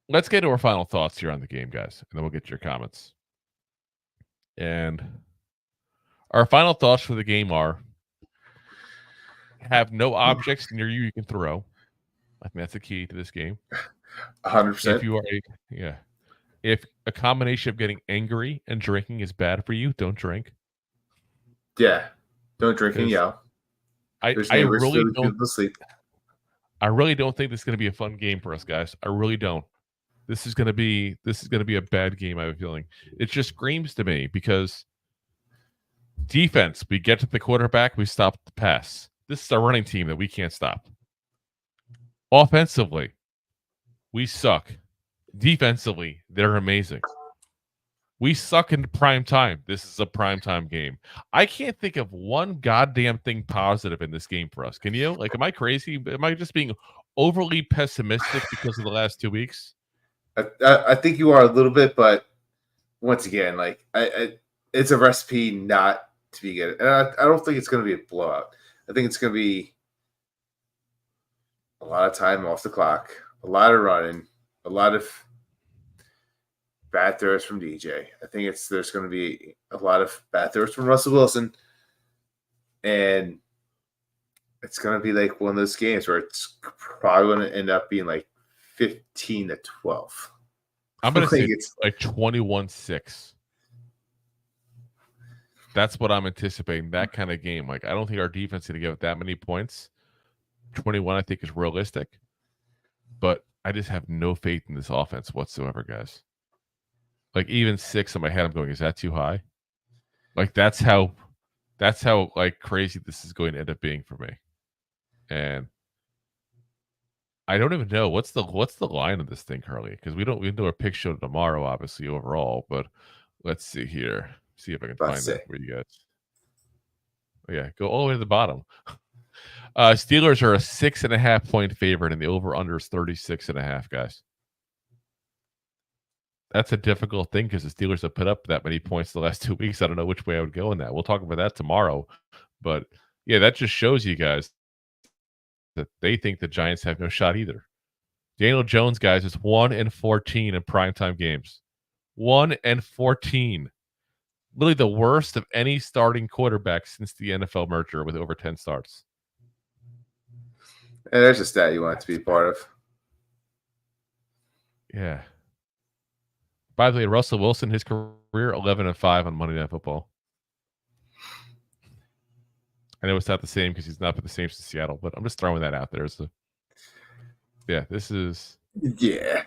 B: let's get to our final thoughts here on the game, guys, and then we'll get to your comments. And our final thoughts for the game are: have no objects near you can throw. I think that's the key to this game.
C: 100%.
B: If you are if a combination of getting angry and drinking is bad for you, don't drink.
C: Yeah, don't drink and yell.
B: I really don't think this is going to be a fun game for us, guys. I really don't. This is going to be a bad game. I have a feeling it just screams to me because defense. We get to the quarterback, we stop the pass. This is a running team that we can't stop. Offensively, we suck. Defensively, they're amazing. We suck in prime time. This is a prime time game. I can't think of one goddamn thing positive in this game for us. Can you? Like, am I crazy? Am I just being overly pessimistic because of the last 2 weeks?
C: I think you are a little bit, but once again, like it's a recipe not to be good. And I don't think it's going to be a blowout. I think it's going to be a lot of time off the clock, a lot of running, a lot of bad throws from DJ. I think there's going to be a lot of bad throws from Russell Wilson, and it's going to be like one of those games where it's probably going to end up being like 15-12.
B: I'm going to say it's like 21-6. That's what I'm anticipating, that kind of game. Like, I don't think our defense is going to give it that many points. 21, I think, is realistic. But I just have no faith in this offense whatsoever, guys. Like, even 6 in my head, I'm going, is that too high? Like, that's how like crazy this is going to end up being for me. And I don't even know what's the line of this thing, Carly, because we do a pick show tomorrow, obviously, overall. But let's see here. See if I can find that for you guys. Oh, yeah, go all the way to the bottom. Steelers are a 6.5 point favorite, and the over/under is 36.5, guys. That's a difficult thing because the Steelers have put up that many points the last 2 weeks. I don't know which way I would go in that. We'll talk about that tomorrow. But yeah, that just shows you guys that they think the Giants have no shot either. Daniel Jones, guys, is 1-14 in primetime games. 1-14. Literally the worst of any starting quarterback since the NFL merger with over 10 starts.
C: And there's a stat you want to be part of.
B: Yeah. By the way, Russell Wilson, his career 11-5 on Monday Night Football. I know it's not the same because he's not been the same since Seattle, but I'm just throwing that out there. Yeah, this is.
C: Yeah.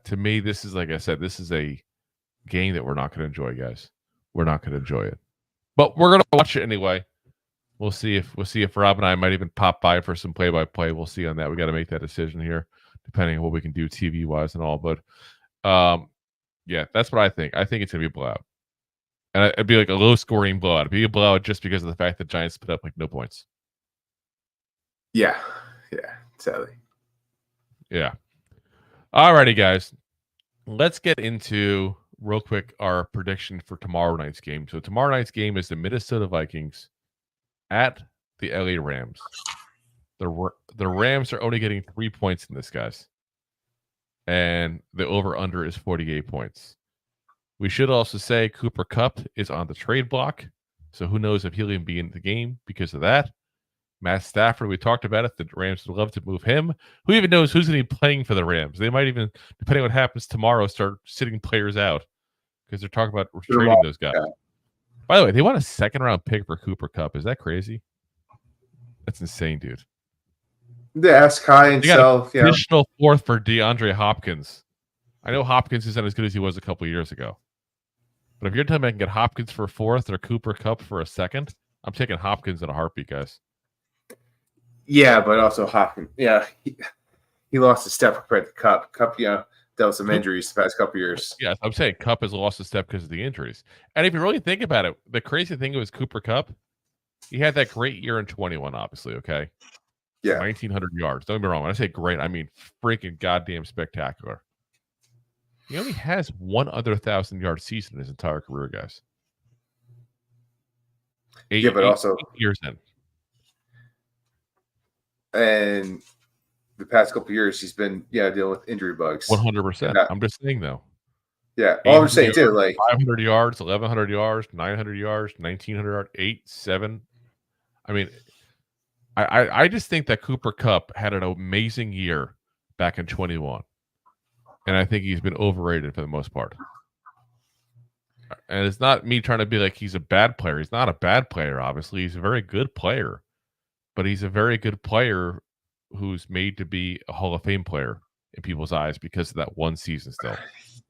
B: To me, this is, like I said, this is a game that we're not going to enjoy, guys. We're not going to enjoy it, but we're going to watch it anyway. We'll see if Rob and I might even pop by for some play-by-play. We'll see on that. We got to make that decision here, depending on what we can do TV-wise and all. But yeah, that's what I think. I think it's going to be a blowout. And it'd be like a low-scoring blowout. It'd be a blowout just because of the fact that Giants put up like no points.
C: Yeah, sadly.
B: Yeah. Alrighty, guys. Let's get into, real quick, our prediction for tomorrow night's game. So tomorrow night's game is the Minnesota Vikings at the LA Rams. The Rams are only getting 3 points in this, guys. And the over-under is 48 points. We should also say Cooper Kupp is on the trade block. So who knows if he'll even be in the game because of that. Matt Stafford, we talked about it. The Rams would love to move him. Who even knows who's going to be playing for the Rams? They might even, depending on what happens tomorrow, start sitting players out because they're talking about trading those guys. Yeah. By the way, they want a 2nd-round pick for Cooper Kupp. Is that crazy? That's insane, dude.
C: They ask high and sell.
B: Additional 4th for DeAndre Hopkins. I know Hopkins isn't as good as he was a couple of years ago. But if you're telling me I can get Hopkins for a 4th or Cooper Kupp for a 2nd, I'm taking Hopkins in a heartbeat, guys.
C: Yeah, but also Hopkins. Yeah, he lost a step compared to Cup. Cup, dealt with some injuries the past couple of years.
B: Yeah, I'm saying Cup has lost a step because of the injuries. And if you really think about it, the crazy thing was Cooper Kupp. He had that great year in 21, obviously, okay?
C: Yeah.
B: 1,900 yards. Don't get me wrong. When I say great, I mean freaking goddamn spectacular. He only has one other 1,000-yard season in his entire career, guys.
C: Also
B: 8 years in.
C: And the past couple of years, he's been dealing with injury bugs.
B: 100%. I'm just saying, though.
C: Yeah. All I'm saying, too,
B: 500 yards, 1,100 yards, 900 yards, 1,900 yards, 8, 7. I mean, I just think that Cooper Kupp had an amazing year back in 21. And I think he's been overrated for the most part. And it's not me trying to be like he's a bad player. He's not a bad player, obviously. He's a very good player. But he's a very good player who's made to be a Hall of Fame player in people's eyes because of that one season still.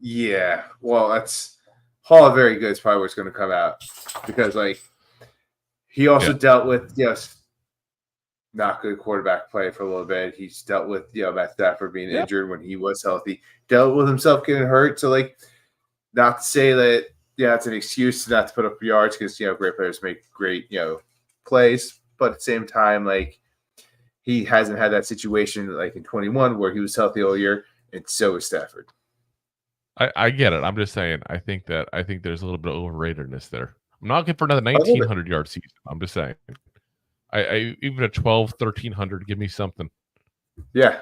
C: Yeah. Well, that's Hall of Very Good is probably what's going to come out. Because, he also dealt with, not good quarterback play for a little bit. He's dealt with, Matt Stafford being injured when he was healthy. Dealt with himself getting hurt. So, not to say that, it's an excuse not to put up yards because, great players make great, plays. But at the same time, he hasn't had that situation in 21 where he was healthy all year, and so is Stafford.
B: I get it. I'm just saying, I think there's a little bit of overratedness there. I'm not looking for another 1,900-yard season. I'm just saying. I even a 1,300, give me something.
C: Yeah.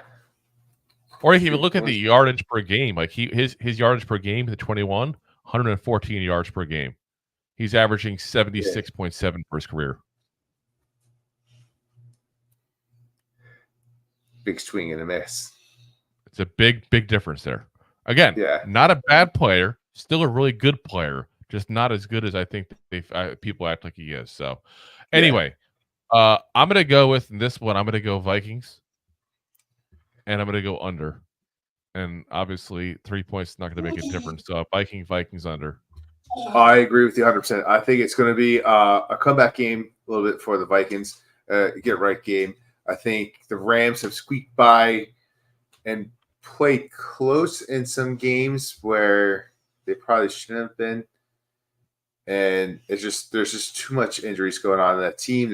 B: Or you can even look at the yardage per game. His yardage per game, the 21, 114 yards per game. He's averaging 76.7 for his career.
C: Big swing and a miss.
B: It's a big difference there. Again, not a bad player, still a really good player, just not as good as I think people act like he is. So, anyway, I'm going to go with this one. I'm going to go Vikings, and I'm going to go under. And obviously, 3 points is not going to make a difference. So, Vikings under.
C: I agree with you 100%. I think it's going to be a comeback game a little bit for the Vikings. Get right game. I think the Rams have squeaked by and played close in some games where they probably shouldn't have been. And there's just too much injuries going on in that team.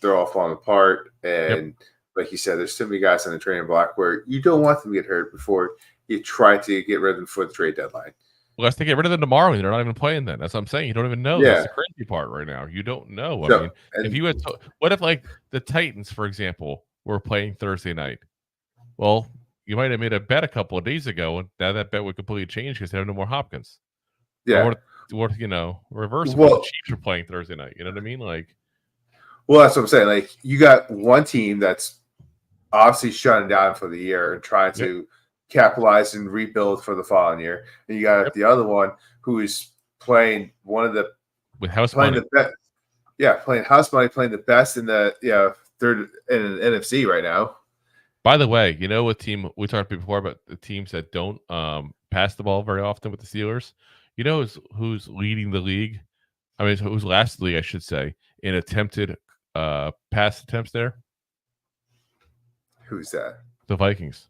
C: They're all falling apart. And like you said, there's too many guys on the trading block where you don't want them to get hurt before you try to get rid of them before the trade deadline.
B: Well, let's get rid of them tomorrow, and they're not even playing then. That's what I'm saying. You don't even know. That's the crazy part right now. You don't know. I mean, if you had, what if the Titans, for example, were playing Thursday night? Well, you might have made a bet a couple of days ago, and now that bet would completely change because they have no more Hopkins.
C: Yeah.
B: Or reverse. Well, the Chiefs are playing Thursday night. You know what I mean?
C: Well, that's what I'm saying. You got one team that's obviously shutting down for the year and trying to capitalize and rebuild for the following year, and you got the other one who is playing
B: with house money.
C: Playing house money, playing the best in the third in NFC right now.
B: By the way, what team we talked before about the teams that don't pass the ball very often with the Steelers? You know who's leading the league? I mean, who's last the league, I should say, in attempted pass attempts there?
C: Who's that?
B: The Vikings.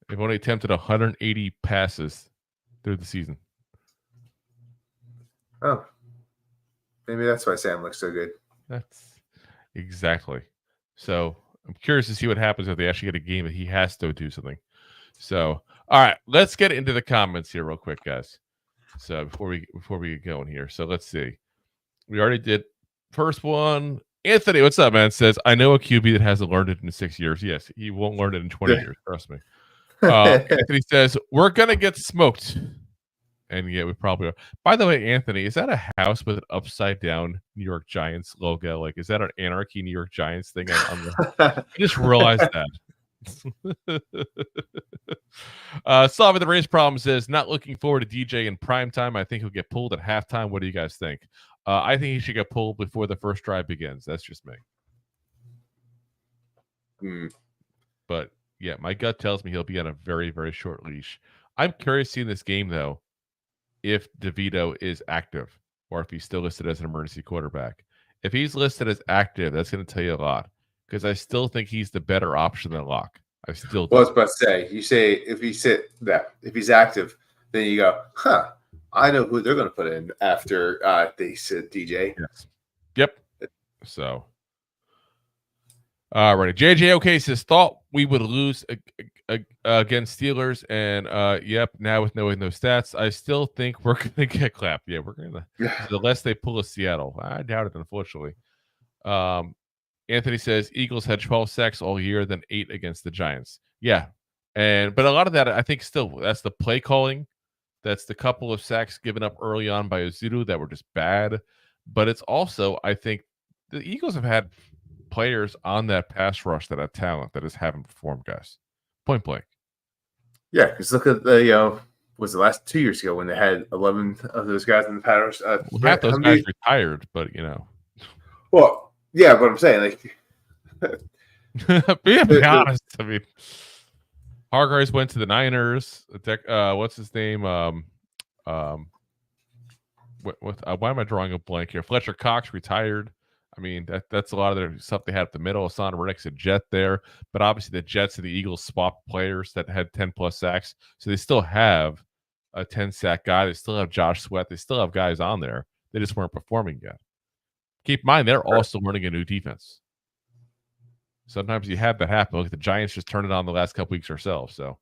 B: They've only attempted 180 passes through the season.
C: Oh. Maybe that's why Sam looks so good.
B: That's exactly. So I'm curious to see what happens if they actually get a game that he has to do something. So, all right, let's get into the comments here real quick, guys. So before we get going here. So let's see. We already did first one. Anthony, what's up, man? Says, I know a QB that hasn't learned it in 6 years. Yes, he won't learn it in 20 years. Trust me. Anthony says, we're going to get smoked. And yeah, we probably are. By the way, Anthony, is that a house with an upside down New York Giants logo? Is that an anarchy New York Giants thing? I just realized that. Solving the race problem says, not looking forward to DJ in prime time. I think he'll get pulled at halftime. What do you guys think? I think he should get pulled before the first drive begins. That's just me. But yeah, my gut tells me he'll be on a very, very short leash. I'm curious seeing this game, though, if DeVito is active or if he's still listed as an emergency quarterback. If he's listed as active, that's going to tell you a lot because I still think he's the better option than Locke. I still do.
C: Well, I was about to say, you say if he's active, then you go, I know who they're going to put in after they sit DJ.
B: Yes. Yep. So, alrighty. JJ says thought we would lose against Steelers, and yep. Now with knowing those stats, I still think we're gonna get clapped. Yeah, we're gonna. Unless they pull a Seattle, I doubt it. Unfortunately. Anthony says Eagles had 12 sacks all year, then 8 against the Giants. Yeah, but a lot of that, I think, still that's the play calling. That's the couple of sacks given up early on by Ezeudu that were just bad. But it's also, I think, the Eagles have had players on that pass rush that have talent that just haven't performed, guys. Point blank.
C: Yeah, because look at the was the last 2 years ago when they had 11 of those guys in the pass rush.
B: Half those guys retired, but
C: Well. Yeah, but I'm saying,
B: be honest. I mean, Hargraves went to the Niners. What's his name? Why am I drawing a blank here? Fletcher Cox retired. I mean, that's a lot of their stuff they had at the middle. Hassan Reddick's a Jet there, but obviously the Jets and the Eagles swapped players that had 10+ sacks, so they still have a 10-sack guy. They still have Josh Sweat. They still have guys on there. They just weren't performing yet. Keep in mind, they're also learning a new defense. Sometimes you have that happen. Look, the Giants just turned it on the last couple weeks ourselves. So,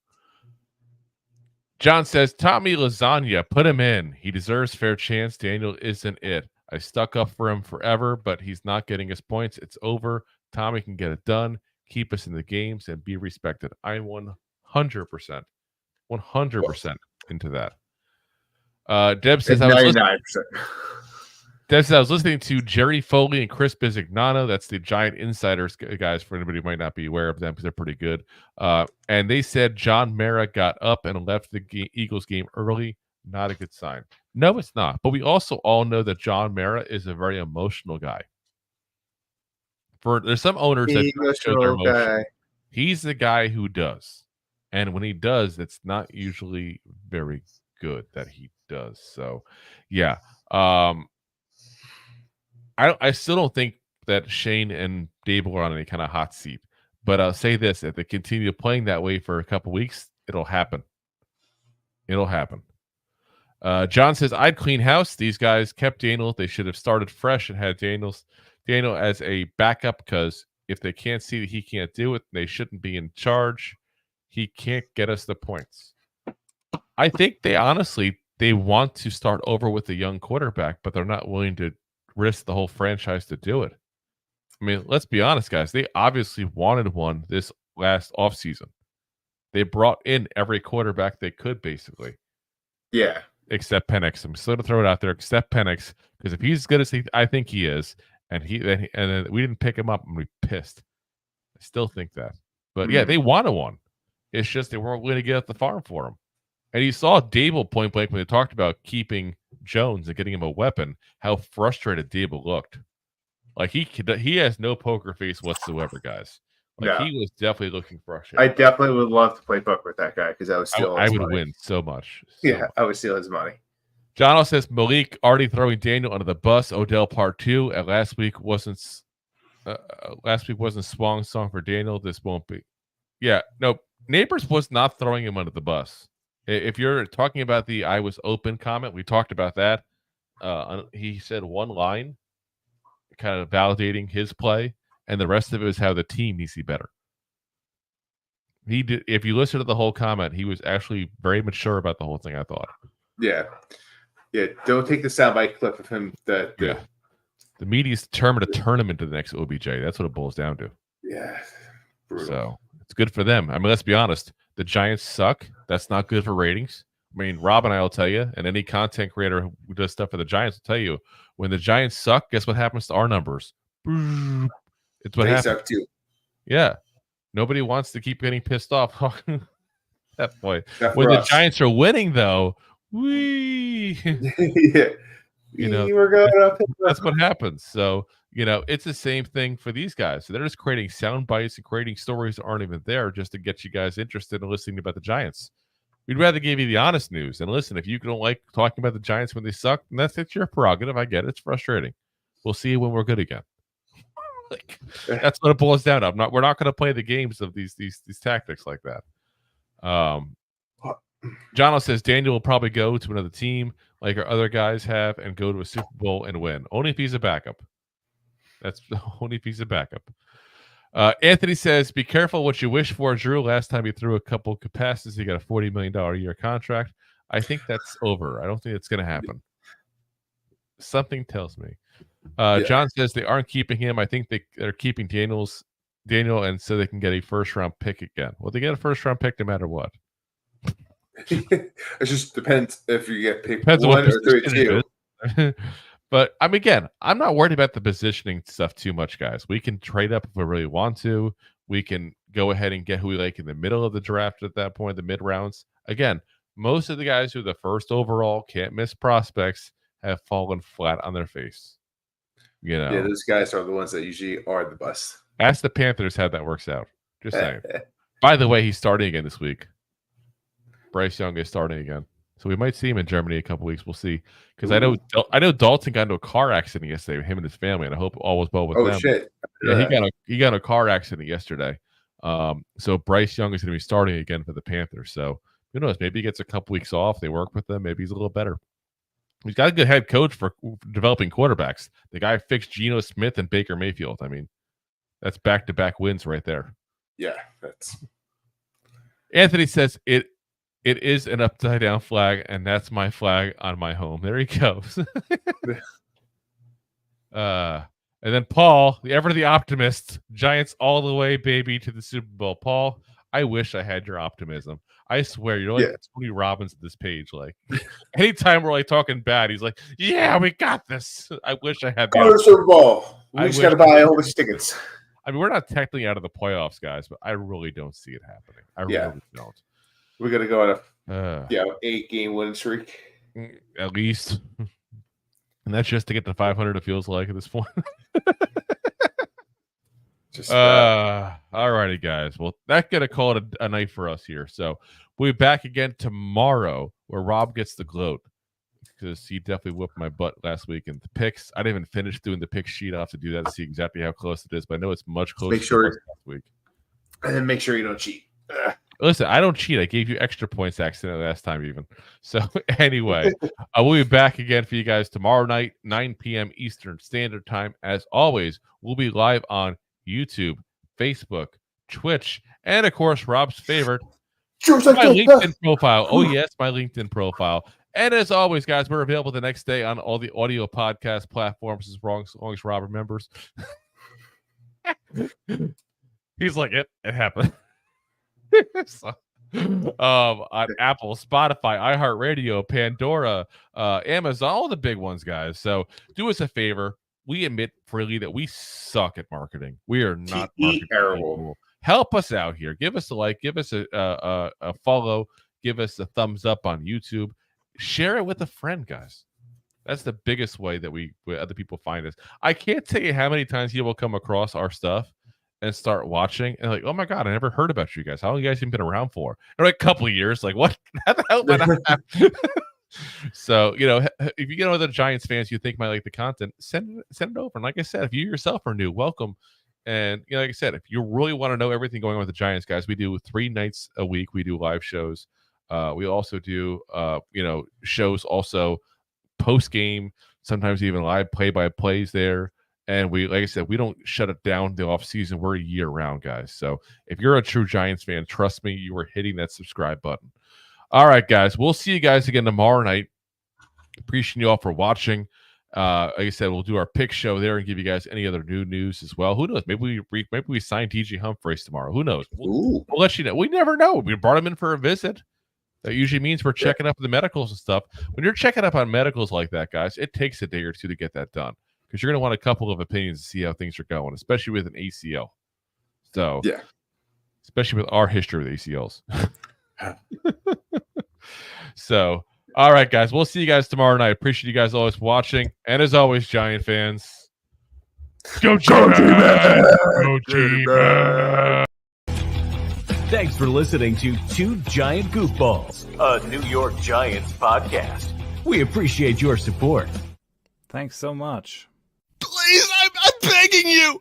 B: John says, Tommy Lasagna, put him in. He deserves fair chance. Daniel isn't it. I stuck up for him forever, but he's not getting his points. It's over. Tommy can get it done. Keep us in the games and be respected. I'm 100% into that. Deb says,
C: 99%.
B: I was listening to Jerry Foley and Chris Bisignano. That's the Giant Insiders guys, for anybody who might not be aware of them, because they're pretty good. And they said John Mara got up and left the Eagles game early. Not a good sign. No, it's not. But we also all know that John Mara is a very emotional guy. There's some owners that don't show their emotion. He's the guy who does. And when he does, it's not usually very good that he does. So, yeah. I still don't think that Shane and Dable are on any kind of hot seat. But I'll say this: if they continue playing that way for a couple weeks, it'll happen. It'll happen. John says, I'd clean house. These guys kept Daniel. They should have started fresh and had Daniel as a backup, because if they can't see that he can't do it, they shouldn't be in charge. He can't get us the points. I think they want to start over with a young quarterback, but they're not willing to risk the whole franchise to do it. I mean, let's be honest, guys. They obviously wanted one this last offseason. They brought in every quarterback they could, basically. Yeah. Except Penix. I'm still going to throw it out there, except Penix, because if he's as good as I think he is, and then we didn't pick him up, and we pissed. I still think that. But yeah, they wanted one. It's just they weren't willing to get at the farm for him. And you saw Dable point blank when they talked about keeping Jones and getting him a weapon, how frustrated Dable looked. Like he has no poker face whatsoever, guys. Like he was definitely looking frustrated.
C: I definitely would love to play poker with that guy, because I would steal his money.
B: Win so much.
C: I would steal his money.
B: John says Malik already throwing Daniel under the bus. Odell part 2. And last week wasn't Swong song for Daniel. This won't be. Yeah, no. Neighbors was not throwing him under the bus. If you're talking about the I was open comment, we talked about that. He said one line, kind of validating his play, and the rest of it is how the team needs to be better. He did. If you listen to the whole comment, he was actually very mature about the whole thing, I thought. Yeah. Don't take the soundbite clip of him. The media's determined to turn him into the next OBJ. That's what it boils down to. Yeah. Brutal. So it's good for them. I mean, let's be honest. The Giants suck. That's not good for ratings. I mean, Rob and I will tell you, and any content creator who does stuff for the Giants will tell you, when the Giants suck, guess what happens to our numbers? It's what happens. They suck too. Yeah. Nobody wants to keep getting pissed off. That point. When the Giants are winning, though, we're going up. That's what happens. So, it's the same thing for these guys. So they're just creating sound bites and creating stories that aren't even there just to get you guys interested in listening about the Giants. We'd rather give you the honest news. And listen, if you don't like talking about the Giants when they suck, then it's your prerogative. I get it. It's frustrating. We'll see you when we're good again. Like, that's what it boils down to. We're not going to play the games of these tactics like that. Jono says Daniel will probably go to another team like our other guys have and go to a Super Bowl and win. Only if he's a backup. That's only if he's a backup. Anthony says, be careful what you wish for, Drew. Last time he threw a couple passes, he got a $40 million a year contract. I think that's over. I don't think it's going to happen. Something tells me. John says they aren't keeping him. I think they're keeping Daniel, and so they can get a first-round pick again. Well, they get a first-round pick no matter what.
C: It just depends if you get picked 1 or 32.
B: But I'm not worried about the positioning stuff too much, guys. We can trade up if we really want to. We can go ahead and get who we like in the middle of the draft at that point, the mid rounds. Again, most of the guys who are the first overall can't miss prospects have fallen flat on their face.
C: Yeah, those guys are the ones that usually are the bust.
B: Ask the Panthers how that works out. Just saying. By the way, he's starting again this week. Bryce Young is starting again, so we might see him in Germany in a couple weeks. We'll see, because I know Dalton got into a car accident yesterday with him and his family, and I hope all was well with them.
C: Oh shit!
B: Yeah, he got in a car accident yesterday. So Bryce Young is going to be starting again for the Panthers. So who knows? Maybe he gets a couple weeks off. They work with them. Maybe he's a little better. He's got a good head coach for developing quarterbacks. The guy fixed Geno Smith and Baker Mayfield. I mean, that's back-to-back wins right there.
C: Yeah, that's.
B: Anthony says it is an upside-down flag, and that's my flag on my home. There he goes. And then Paul, the optimist, Giants all the way, baby, to the Super Bowl. Paul, I wish I had your optimism. I swear, you're like Tony Robbins at this page. Like, anytime we're like talking bad, he's like, "Yeah, we got this." I wish I had
C: the Super Bowl. We just got to buy all these tickets.
B: I mean, we're not technically out of the playoffs, guys, but I really don't see it happening. I really don't.
C: We're gonna go on a 8-game winning streak,
B: at least, and that's just to get to 500. It feels like at this point. All righty, guys. Well, that's gonna call it a night for us here. So we'll be back again tomorrow, where Rob gets the gloat, because he definitely whooped my butt last week in the picks. I didn't even finish doing the pick sheet. I'll have to do that to see exactly how close it is, but I know it's much closer.
C: Make sure
B: last week,
C: and then make sure you don't cheat.
B: Listen, I don't cheat. I gave you extra points accidentally last time even. So anyway, we'll be back again for you guys tomorrow night, 9 p.m. Eastern Standard Time. As always, we'll be live on YouTube, Facebook, Twitch, and of course, Rob's favorite, my LinkedIn profile. Oh, yes, my LinkedIn profile. And as always, guys, we're available the next day on all the audio podcast platforms as long as Rob remembers. He's like, it happened. So, on Apple, Spotify, iHeartRadio, Pandora, Amazon, all the big ones, guys. So do us a favor. We admit freely that we suck at marketing. We are not terrible. Help us out here. Give us a like. Give us a follow. Give us a thumbs up on YouTube. Share it with a friend, guys. That's the biggest way that other people find us. I can't tell you how many times you will come across our stuff and start watching and like, oh my God, I never heard about you guys. How long you guys even been around for? And like a couple of years, like what? How the hell did I have? So, if you get other Giants fans you think might like the content, send it over. And like I said, if you yourself are new, welcome. And like I said, if you really want to know everything going on with the Giants, guys, we do 3 nights a week. We do live shows. We also do shows also post game, sometimes even live play-by-plays there. And we, like I said, we don't shut it down the off season. We're a year round, guys. So if you're a true Giants fan, trust me, you are hitting that subscribe button. All right, guys. We'll see you guys again tomorrow night. Appreciate you all for watching. Like I said, we'll do our pick show there and give you guys any other new news as well. Who knows? Maybe we sign DJ Humphries tomorrow. Who knows? We'll let you know. We never know. We brought him in for a visit. That usually means we're checking up the medicals and stuff. When you're checking up on medicals like that, guys, it takes a day or two to get that done, because you're going to want a couple of opinions to see how things are going, especially with an ACL. So, yeah, especially with our history with ACLs. So, all right, guys, we'll see you guys tomorrow night. Appreciate you guys always watching. And as always, Giant fans, go G-Man! Go G-Man!
A: Thanks for listening to Two Giant Goofballs, a New York Giants podcast. We appreciate your support.
E: Thanks so much.
F: Please, I'm begging you.